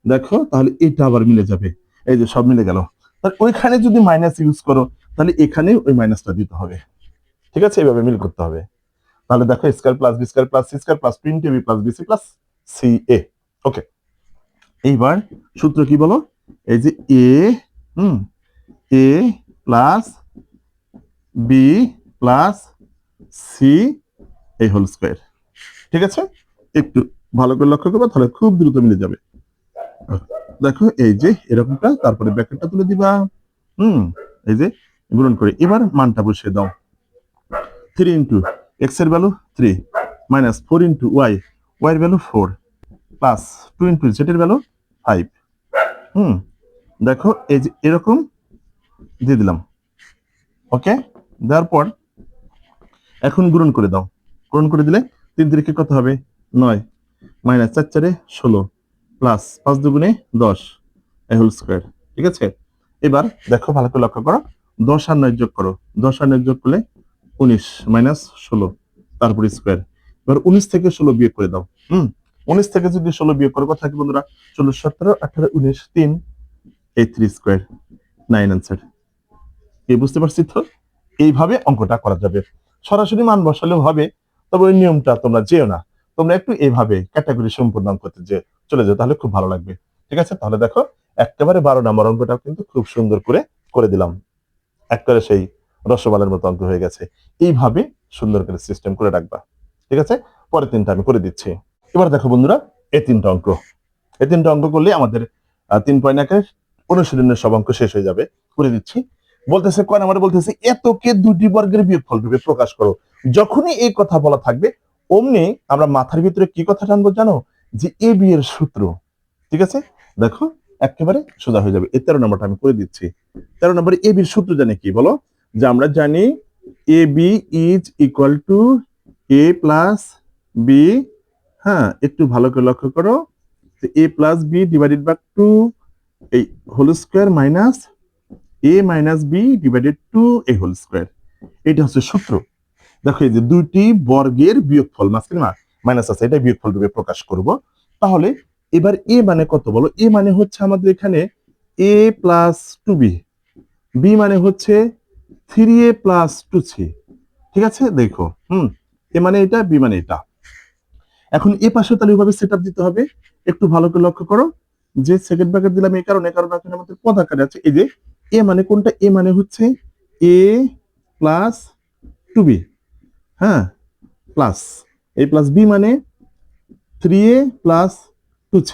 দেখো তাহলে এটা আবার মিলে যাবে। এই যে সব মিলে গেল। তাহলে ওইখানে যদি মাইনাস ইউজ করো, তাহলে এখানে ওই মাইনাসটা দিতে হবে। ঠিক আছে, এইভাবে মিল করতে হবে। তাহলে দেখো square plus b square plus c square plus 20b plus BC plus C a. Okay, এইবার সূত্র কি বলো? এই যে a a plus B plus c এই হোল স্কয়ার। ঠিক আছে, একটু ভালো করে লক্ষ্য করবে, তাহলে খুব দ্রুত মিলে যাবে। দেখো এই যে এরকমটা, তারপরে ব্র্যাকেটটা তুলে দিবা, এই যে গুণন করে এবার মানটা বসিয়ে দাও। 3 ইন্টু এক্স এর value 3 minus 4 into y, y এর ভ্যালু 4 প্লাস 2 ইন্টু জেড এর ভ্যালু 5। দেখো এই যে এরকম দিয়ে দিলাম। ওকে, দেওয়ার পর এখন গুণন করে দাও। গুণন করে দিলে 3 3 কত হবে? 9 মাইনাস 4 4 16 প্লাস 5 2 10 এই হোল স্কয়ার। ঠিক আছে, এবার দেখো ভালো করে লক্ষ্য করো, 10 আর 9 যোগ করো, 10 আর 9 যোগ করলে 19 মাইনাস 16 তারপর স্কয়ার। এবার 19 থেকে 16 বিয়োগ করে দাও। 19 থেকে যদি 16 বিয়োগ করো, কথা কি বন্ধুরা? 16 17 18 19 3 এই 3 স্কয়ার 9 आंसर। এই বুঝতে পারছি তো? এইভাবে অঙ্কটা করা যাবে। সরাসরি মান বসালেও হবে, তবে ওই নিয়মটা তোমরা যেও না, তোমরা একটু এইভাবে ক্যাটাগরি সম্পূর্ণ অঙ্ক করতে যে চলে যাও, তাহলে খুব ভালো লাগবে। ঠিক আছে, তাহলে দেখো একেবারে 12 নম্বর অঙ্কটা কিন্তু খুব সুন্দর করে করে দিলাম, একবারে সেই রসমালের মতো অঙ্ক হয়ে গেছে। এইভাবে সুন্দর করে সিস্টেম করে রাখবা। ঠিক আছে, পরের তিনটা আমি করে দিচ্ছি। এবার দেখো বন্ধুরা, এই তিনটা অঙ্ক এই তিনটা অঙ্ক করলে আমাদের 3.1 অনুশীলনের সব অঙ্ক শেষ হয়ে যাবে। করে দিচ্ছি। বলতেছে কয় নাম্বারে বলতেছে এতকে দুটি বর্গের বিয়োগফল রূপে প্রকাশ করো। যখনই এই কথা বলা থাকবে অমনি আমরা মাথার ভিতরে কি কথা টানবো জানো, যে এ বি এর সূত্র। ঠিক আছে, দেখো একেবারে সোজা হয়ে যাবে। এই 13 নম্বরটা আমি করে দিচ্ছি। 13 নম্বরে এ বির সূত্র জানি কি বলো, যে আমরা জানি a B is equal to a plus b. হ্যাঁ, একটু ভালো করে লক্ষ্য করো, a plus b divided by 2 এই whole square minus a minus b divided 2 এই হোল স্কয়ার। এটা হচ্ছে সূত্র। দেখো এই যে দুইটি বর্গের বিয়োগফল মাঝখানে মাইনাস আছে, এটা বিয়োগফল রূপে প্রকাশ করব। তাহলে এবার এ মানে কত বলো, এ মানে হচ্ছে আমাদের এখানে এ প্লাস 2b, বি মানে হচ্ছে 3a প্লাস 2c। ঠিক আছে, দেখো এ মানে এটা, বি মানে এটা। এখন এ পাশে তাহলে ওইভাবে সেটআপ দিতে হবে। একটু ভালো করে লক্ষ্য করো, যে সেকেন্ড ব্র্যাকেট দিলাম এই কারণে, আমাদের পদ আকারে আছে। এই যে এ মানে কোনটা, এ মানে হচ্ছে এ প্লাস 2b, হ্যাঁ, প্লাস এ প্লাস বি মানে 3a প্লাস 2c।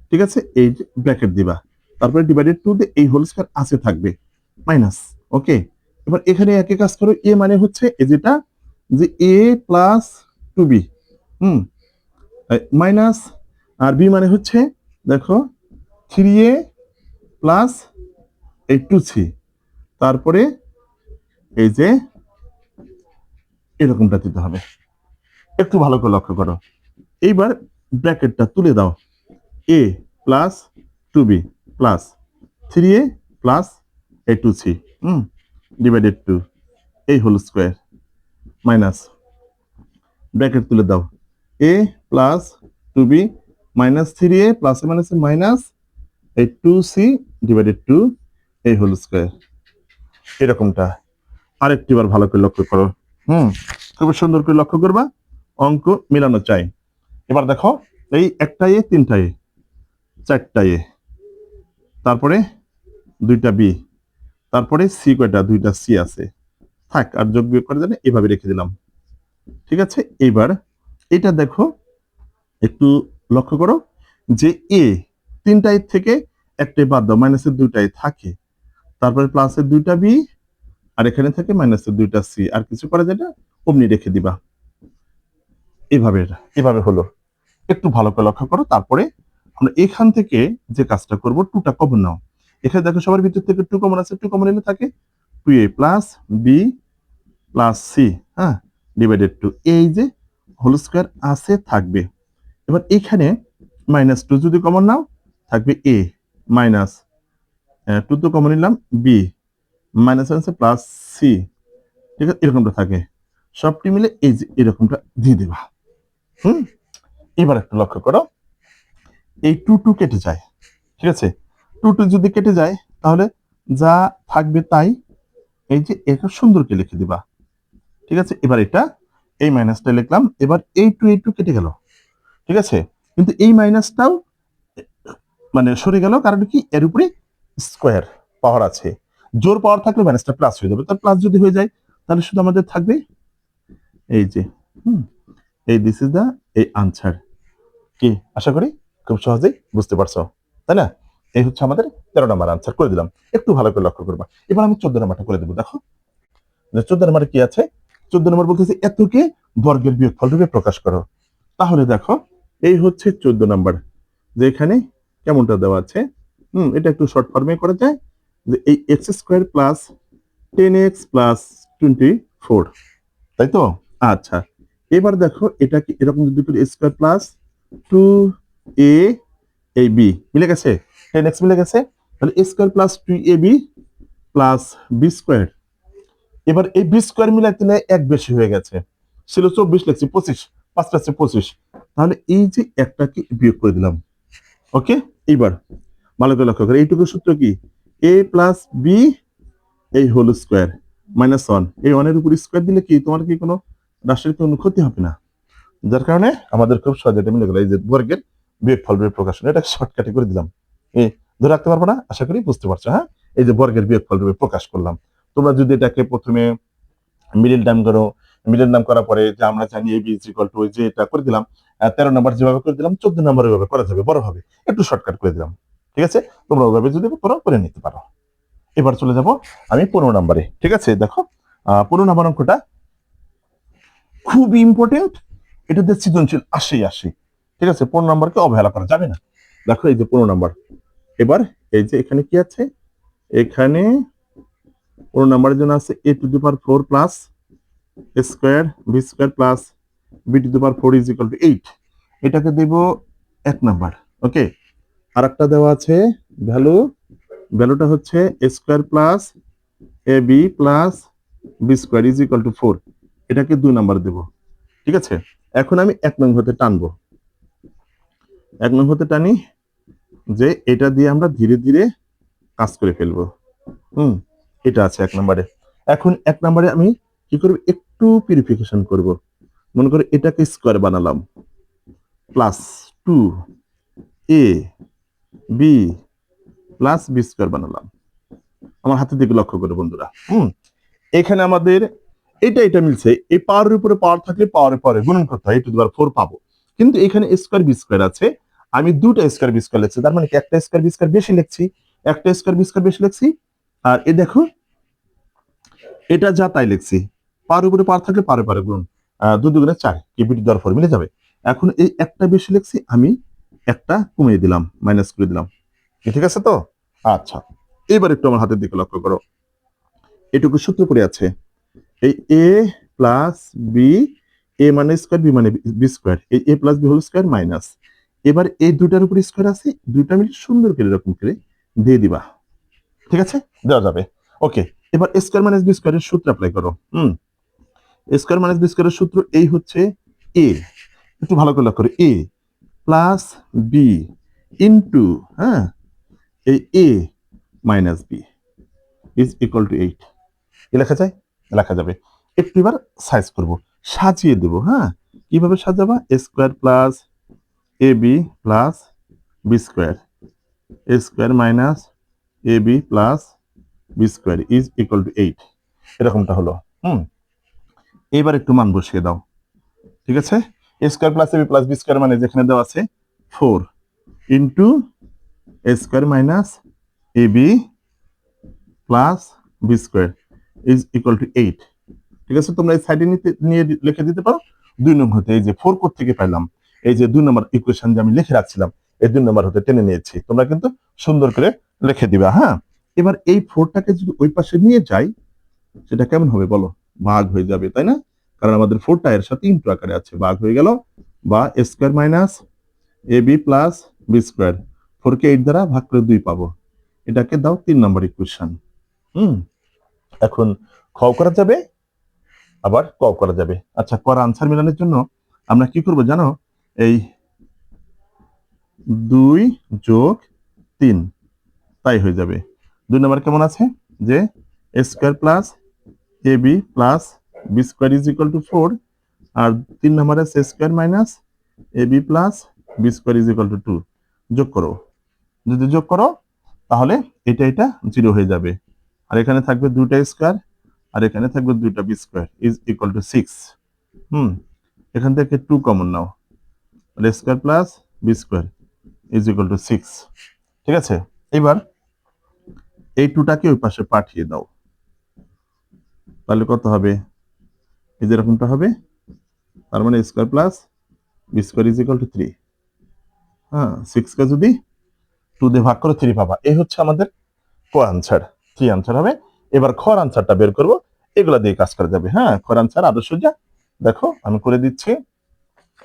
ঠিক আছে, এই যে ব্র্যাকেট দিবা, তারপরে ডিভাইডেড 2 দিয়ে এই হোল স্কয়ার আছে থাকবে মাইনাস। ওকে, এবার এখানে একই কাজ করো, এ মানে হচ্ছে এই যেটা, যে a plus 2b minus, R B মানে হচ্ছে দেখো 3a প্লাস এই 2c। তারপরে এই যে এরকমটা দিতে হবে। একটু ভালো করে লক্ষ্য করো, এইবার ব্র্যাকেটটা তুলে দাও, a plus 2b plus 3a plus এই 2c ডিভাইডেড 2 এই হোল স্কয়ার মাইনাস ব্র্যাকেট তুলে দাও, a plus 2b minus 3a plus minus minus এই 2c ডিভাইডেড 2 এই হোল স্কয়ার। এরকমটা আরেকটিবার ভালো করে লক্ষ্য করো। খুব সুন্দর করে লক্ষ্য করবা, অঙ্ক মিলানো চাই। এবার দেখো এই একটা এ, তিনটা এ, চারটা এ, তারপরে দুইটা বি, তারপরে সি কয়টা, দুইটা সি আছে, থাক আর যোগ বিয়োগ করে জানে এভাবে রেখে দিলাম। ঠিক আছে, এইবার এটা দেখো একটু লক্ষ্য করো, যে এ তিনটাই থেকে একটাই বাদ দাও, মাইনাসের দুইটাই থাকে, তারপরে প্লাসের দুইটা বি, আর এখানে থেকে মাইনাসের দুইটা সি, আর কিছু করা যায় না, অমনি রেখে দিবা। এভাবে এভাবে হলো। একটু ভালো করে লক্ষ্য করো, তারপরে আমরা এখান থেকে যে কাজটা করব, টুটা কমন নাও। এখানে দেখো সবার ভিতর থেকে 2 কমন আছে, 2 কমন এলে থাকে 2a plus B plus c, হ্যাঁ, ডিভাইডেড 2 এই যে হোল স্কয়ার আছে থাকবে। এবার এখানে -2 যদি কমন নাও থাকবে a মাইনাস 2 তো কমন নিলাম, বি মাইনাস আছে প্লাস সি। ঠিক আছে, এরকমটা থাকে, সবটি মিলে এই যে এরকমটা দিয়ে দেবা। এবার একটু লক্ষ্য করো, এই 2 কেটে যায়। ঠিক আছে, 2 যদি কেটে যায় তাহলে যা থাকবে তাই, এই যে এটা সুন্দরকে লিখে দিবা। ঠিক আছে, এবার এটা এই মাইনাসটা লিখলাম, এবার এই 2 কেটে গেল। ঠিক আছে, কিন্তু এই মাইনাসটাও মানে সরে গেল, কারণ কি এর উপরে স্কোয়ার পাওয়ার আছে, জোর পাওয়ার থাকলে মাইনাসটা প্লাস হয়ে যাবে। তার প্লাস যদি হয়ে যায় তাহলে শুধু আমাদের থাকবে এই যে এই দিস ইজ দা এই আনসার। কি আশা করি খুব সহজেই বুঝতে পারছো, তাই না? এই হচ্ছে আমাদের 13 নম্বর আনসার করে দিলাম। একটু ভালো করে লক্ষ্য করবা। এবার আমি 14 নম্বরটা করে দেবো। দেখো 14 নম্বরে কি আছে, 14 নম্বর বলতেছে এতকে বর্গের বিয়োগফল রূপে প্রকাশ করো। তাহলে দেখো এই হচ্ছে 14 নম্বর, যে এখানে কেমনটা দেওয়া আছে, এটা একটু শর্ট ফর্মে করা যায়, যে এই x square plus 10x plus 24, তাই তো? আচ্ছা, এবার দেখো এটা কি এরকম যদি করি, স্কোয়ার প্লাস 2a এই বি মিলে গেছে, 10x মিলে গেছে, তাহলে a square plus 2ab plus B square. এবার এই বি স্কোয়ার মিলাইতে না এক বেশি হয়ে গেছে, ছিল 24 লিখছি 25, 5টা আছে 25, তাহলে এই যে একটাকে বিয়োগ করে দিলাম। ওকে, এইবার ভালো করে লক্ষ্য করে, এইটুকু সূত্র কি, a প্লাস বি এই হোল স্কোয়ার মাইনাস 1, এই 1 এর উপর স্কোয়ার দিলে কি তোমার কি কোনো রাশির কোনো ক্ষতি হবে না, যার কারণে আমাদের খুব সহজে এটা মিলে গেল। এই যে বর্গের বিয়োগফল রূপে প্রকাশ, এটা শর্টকাটে করে দিলাম। এই ধরে রাখতে পারবো না, আশা করি বুঝতে পারছো। হ্যাঁ, এই যে বর্গের বিয়োগফল রূপে প্রকাশ করলাম। তোমরা যদি এটাকে প্রথমে মিডল টার্ম করো, মিডল টার্ম করার পরে যে আমরা জানি a B is equal two, যে এটা করে দিলাম, 13 নাম্বার যেভাবে করে দিলাম 14 নাম্বার ওইভাবে করা যাবে, বড় হবে, একটু শর্টকাট করে দিলাম। ঠিক আছে, তোমরা ওইভাবে যদি করো করে নিতে পারো। এবার চলে যাব আমি 15 নাম্বারে। ঠিক আছে, দেখো 15 নাম্বার অঙ্কটা খুব ইম্পর্টেন্ট, এটাতে সৃজনশীল আসে। ঠিক আছে, 15 নাম্বারকে অবহেলা করা যাবে না। দেখো এই যে 15 নাম্বার, এবার এই যে এখানে কি আছে, এখানে 15 নাম্বারের জন্য আছে a to the power 4 plus a square b square plus b two the power 4 is equal to 8। এটাকে দেব 1 নাম্বার। ওকে, আরেকটা দেওয়া আছে ভ্যালুটা হচ্ছে a square plus ab plus b square is equal to 4, এটাকে 2 নাম্বার দেব। ঠিক আছে, এখন আমি 1 নং হতে টানবো, 1 নং হতে টানি যে এটা দিয়ে আমরা ধীরে ধীরে কাজ করে ফেলবো। এটা আছে 1 নম্বরে। এখন 1 নম্বরে আমি কি করব, একটু পিউরিফিকেশন করব। মনে করে এটাকে স্কয়ার বানালাম, plus 2a b plus b square বানালাম। আমার হাতের দিকে লক্ষ্য করে বন্ধুরা, এখানে আমাদের এটা মিলছে। এই পাওয়ারের উপরে পাওয়ার থাকলে পাওয়ারের পরে গুণন করতে হয়, a টু দি পাওয়ার 4 পাবো। কিন্তু এখানে স্কয়ার বি স্কয়ার আছে, আমি দুটো স্কয়ার বি স্কয়ার লিখছি, তার মানে কি একটা স্কয়ার বি স্কয়ার বেশি লিখছি, একটা স্কয়ার বি স্কয়ার বেশি লিখছি। আর এই দেখো এটা যা তাই লিখছি, পাওয়ার উপরে পাওয়ার থাকলে পারে পারে গুণ, 2 দুগুণে 4, কি বি টু দি পাওয়ার 4 মিলে যাবে। এখন এই একটা বেশি লিখছি, আমি একটা কমিয়ে দিলাম, মাইনাস করে দিলাম। ঠিক আছে তো? আচ্ছা, এবার একটু আমার হাতের দিকে লক্ষ্য করো, এটুকু সূত্র করে আছে, এই a প্লাস বি, এ মানে স্কয়ার বি মানে বি স্কয়ার, এই a plus B whole square minus, এবার এই দুটার উপর স্কয়ার আছে, দুইটা মিলে সুন্দর করে এরকম করে দিয়ে দিবা। ঠিক আছে, দেওয়া যাবে। ওকে, এবার স্কয়ার মাইনাস বি স্কয়ারের সূত্র অ্যাপ্লাই করো। স্কয়ার মাইনাস বি স্কয়ারের সূত্র এই হচ্ছে a, একটু ভালো করে লক্ষ্য করো, a প্লাস বি ইনটু এই a minus B is equal to 8। কি লেখা যায়? লেখা যাবে। একটু এবার সাইজ করব, সাজিয়ে দেব। কিভাবে সাজাবা? a square plus a B plus b square, a square minus a B plus b square is equal to 8, এরকমটা হলো। এবার একটু মান বসিয়ে দাও। ঠিক আছে, a square plus ab plus b square মানে যেখানে দেওয়া আছে 4 into a square minus ab plus b square is equal to 8। ঠিক আছে, তোমরা এই সাইডে নিয়ে লিখে দিতে পারো। 2 নং হতে এই যে 4 কোড থেকে পাইলাম, এই যে 2 নম্বর ইকুয়েশন যে আমি লিখে রাখছিলাম, এই 2 নম্বর হতে টেনে নিয়েছি। তোমরা কিন্তু সুন্দর করে লিখে দিবা। এবার এই 4টাকে যদি ওই পাশে নিয়ে যাই, সেটা কেমন হবে বলো? ভাগ হয়ে যাবে, তাই না? কারণ আমাদের 4টা এর সাথে ইনটু আকারে আছে, ভাগ হয়ে গেল। বা a square minus a B plus b square, 4 কে 8 দ্বারা ভাগ করে 2 পাবো। এটাকে দাও 3 নম্বর ইকুয়েশন। এখন খ করা যাবে, আবার ক করা যাবে। আচ্ছা, কর আনসার মেলানোর জন্য আমরা কি করব জানো? এই 2 যোগ 3 তাই হয়ে যাবে। 2 নম্বর কেমন আছে যে a square plus a B plus b square is equal to 4, আর 3 নম্বরে আছে square minus a B plus b square is equal to 2। যোগ করো, যদি যোগ করো তাহলে এটা 0 হয়ে যাবে, আর এখানে থাকবে 2টা স্কয়ার, আর এখানে থাকবে 2টা b square is equal to 6। এখান থেকে 2 কমন নাও, a square plus b square is equal to 6। ঠিক আছে, এবার এই 2টাকে ওই পাশে পাঠিয়ে দাও, তাহলে কত হবে? এই যে এরকমটা হবে, তার মানে square plus b square is equal to 3। 6 কে যদি 2 দিয়ে ভাগ করো 3 পাবা। এই হচ্ছে আমাদের ক আনসার, 3 আনসার হবে। এবার খর আনসারটা বের করব, এগুলা দিয়ে কাজ করা যাবে। খর আনসার আদর্শ যা দেখো আমি করে দিচ্ছি,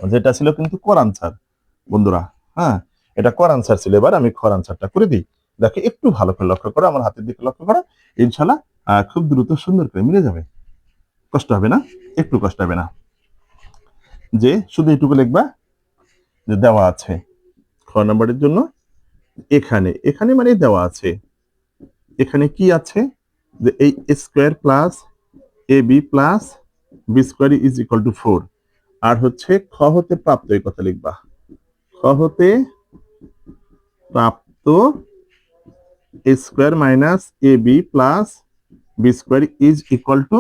যেটা ছিল কিন্তু কর আনসার বন্ধুরা। এটা কর আনসার ছিল, এবার আমি খর আনসারটা করে দিই। দেখো একটু ভালো করে লক্ষ্য করো, আমার হাতের দিকে লক্ষ্য করো, ইনশাল্লাহ খুব দ্রুত সুন্দর করে মিলে যাবে, কষ্ট হবে না, একটু কষ্ট হবে না। যে শুধু এইটুকু লিখবা যে দেওয়া আছে খ নাম্বারের জন্য, এখানে মানে দেওয়া আছে, এখানে কি আছে যে এই square plus a B plus b square is equal to 4, আর হচ্ছে খ হতে প্রাপ্ত, এই কথা লিখবা, খ হতে প্রাপ্ত a square minus a B plus b square is equal to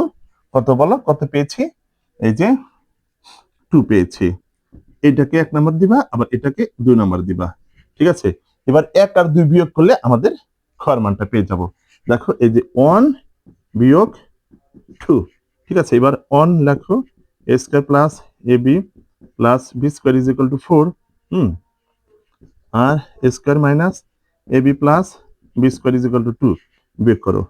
কত বলো? কত পেয়েছি? এই যে 2 পেয়েছি। এটাকে 1 নাম্বার দিবা, আবার এটাকে 2 নাম্বার দিবা। ঠিক আছে, এবার 1 আর 2 বিয়োগ করলে আমাদের ক্ষয়ের মানটা পেয়ে যাব। দেখো এই যে 1 বিয়োগ 2। ঠিক আছে, এবার 1 লেখো, a square plus ab plus b square is equal to 4। আর a square minus ab plus b square is equal to 2 বিয়োগ করো।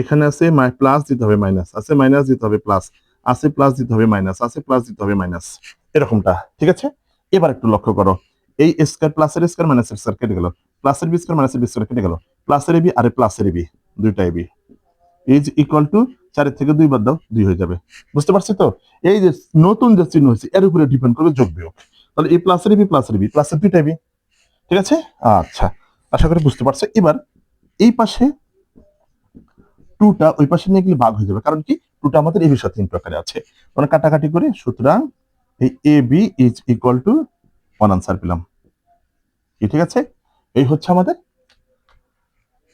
এখানে আছে প্লাস দিতে হবে মাইনাস, আছে মাইনাস দিতে হবে প্লাস, আছে প্লাস দিতে হবে মাইনাস, আছে প্লাস দিতে হবে মাইনাস, এরকমটা। ঠিক আছে, এবার একটু লক্ষ্য করো, এই স্কয়ার প্লাসের স্কয়ার মাইনাসের স্কয়ার কেটে গেল, প্লাসের বি স্কয়ার মাইনাসের বি স্কয়ার কেটে গেল, প্লাসের এবি আর প্লাসের এবি, দুইটা এবি ইজ ইকুয়াল টু 4 থেকে 2 বাদ দাও, 2 হয়ে যাবে। বুঝতে পারছি তো? এই যে নতুন যে চিহ্ন হয়েছে এর উপরে ডিপেন্ড করবে যোগ বিয়োগ। তাহলে এই প্লাসের এবি প্লাসের এবি প্লাসের দুইটা এবি। ঠিক আছে, আচ্ছা, আশা করি বুঝতে পারছো। এবার এই পাশে 2টা ওই পাশে নিয়ে গেলে ভাগ হয়ে যাবে, কারণ কি 2টা আমাদের এবির সাথে তিন প্রকারে আছে, মানে কাটাকাটি করে, সুতরাং এই a B is equal to 1 answer পেলাম। ঠিক আছে, এই হচ্ছে আমাদের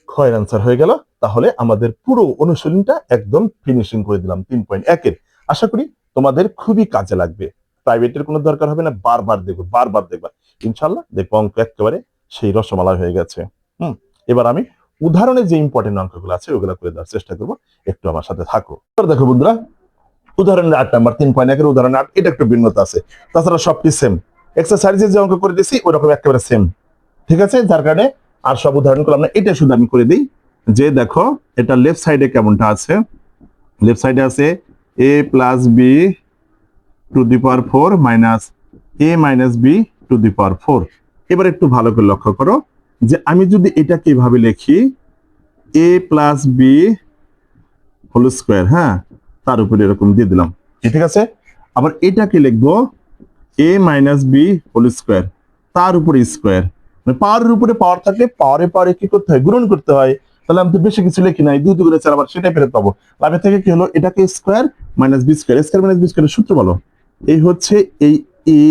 ক্ষয়ের আনসার হয়ে গেল। তাহলে আমাদের পুরো অনুশীলনটা একদম ফিনিশিং করে দিলাম 3.1 এর। আশা করি তোমাদের খুবই কাজে লাগবে, প্রাইভেটের কোনো দরকার হবে না, বারবার দেখবা, ইনশাল্লাহ দেখবো অঙ্ক একেবারে সেই রসমালাই হয়ে গেছে। এবার আমি উদাহরণে যে ইম্পর্টেন্ট অঙ্কগুলো আছে ওগুলো করে দেওয়ার চেষ্টা করবো, একটু আমার সাথে থাকো। দেখো বন্ধুরা, উদাহরণের 8 নাম্বার 3.1 এর উদাহরণ 8, এটা একটু ভিন্নতা আছে, তাছাড়া সবটি সেম। এক্সারসাইজে যে অঙ্ক করে দিয়েছি ওরকম একেবারে সেম। ঠিক আছে, যার কারণে আর সব উদাহরণ করলাম না, এটা শুধু আমি করে দিই। যে দেখো এটা লেফট সাইডে কেমনটা আছে, লেফট সাইডে আছে a plus b to the power 4 minus a minus b to the power 4। এবার একটু ভালো করে লক্ষ্য করো যে আমি যদি এটাকে এভাবে লিখি a plus B whole square, হ্যাঁ, তার উপরে এরকম দিয়ে দিলাম। ঠিক আছে, আবার এটাকে লিখবো a minus B whole square, তার উপরে স্কোয়ার, মানে পাওয়ারের উপরে পাওয়ার থাকলে পাওয়ারে কি করতে হয়, গুণন করতে হয়। তাহলে আমি তো বেশি কিছু লিখি নাই, 2 2 করে 4, আবার সেটাই ফেরত পাবো। লাভে থেকে কি হলো, এটাকে square minus b square, square minus b স্কোয়ারের সূত্র বলো। এই হচ্ছে এই a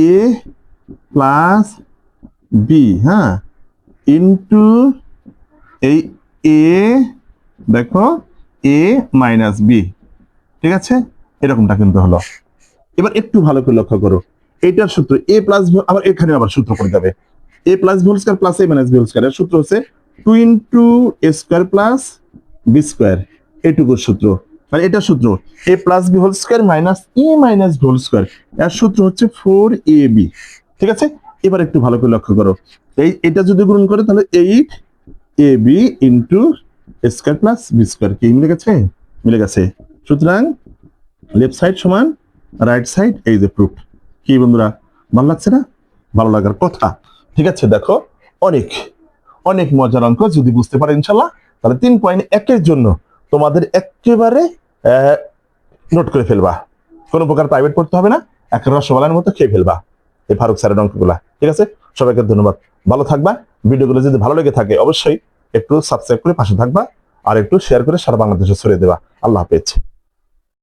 প্লাস বি, হ্যাঁ, ইন্টু এই a, দেখো a মাইনাস বি। ঠিক আছে, এরকমটা কিন্তু হলো। এবার একটু ভালো করে লক্ষ্য করো, এইটার সূত্র a প্লাস, আবার এখানে আবার সূত্র পড়ে যাবে, a plus B whole square plus a minus B whole square. এর সূত্র হচ্ছে 2 into a square plus b square, এইটুকুর সূত্র। মানে এটা সূত্র a plus B whole square minus a minus B whole square, এর সূত্র হচ্ছে 4ab। ঠিক আছে, এবার একটু ভালো করে লক্ষ্য করো, এটা যদি গুণন করে তাহলে 8ab into a square plus b square. কি মিলে গেছে? মিলে গেছে। সুতরাং লেফট সাইড সমান রাইট সাইড, এই যে প্রুফ। কি বন্ধুরা, ভালো লাগছে না? ভালো লাগার কথা। ঠিক আছে, দেখো অনেক অনেক মজার অঙ্ক, যদি বুঝতে পারো ইনশাল্লাহ তাহলে 3.1 এর জন্য তোমাদের একেবারে নোট করে ফেলবা, কোনো প্রকার প্রাইভেট পড়তে হবে না, এক রসমালাইয়ের মতো খেয়ে ফেলবা এই ফারুক স্যারের অঙ্কগুলা। ঠিক আছে, সবাইকে ধন্যবাদ, ভালো থাকবা। ভিডিওগুলো যদি ভালো লেগে থাকে অবশ্যই একটু সাবস্ক্রাইব করে পাশে থাকবা, আর একটু শেয়ার করে সারা বাংলাদেশে ছড়িয়ে দেবা। আল্লাহ হাফেজ।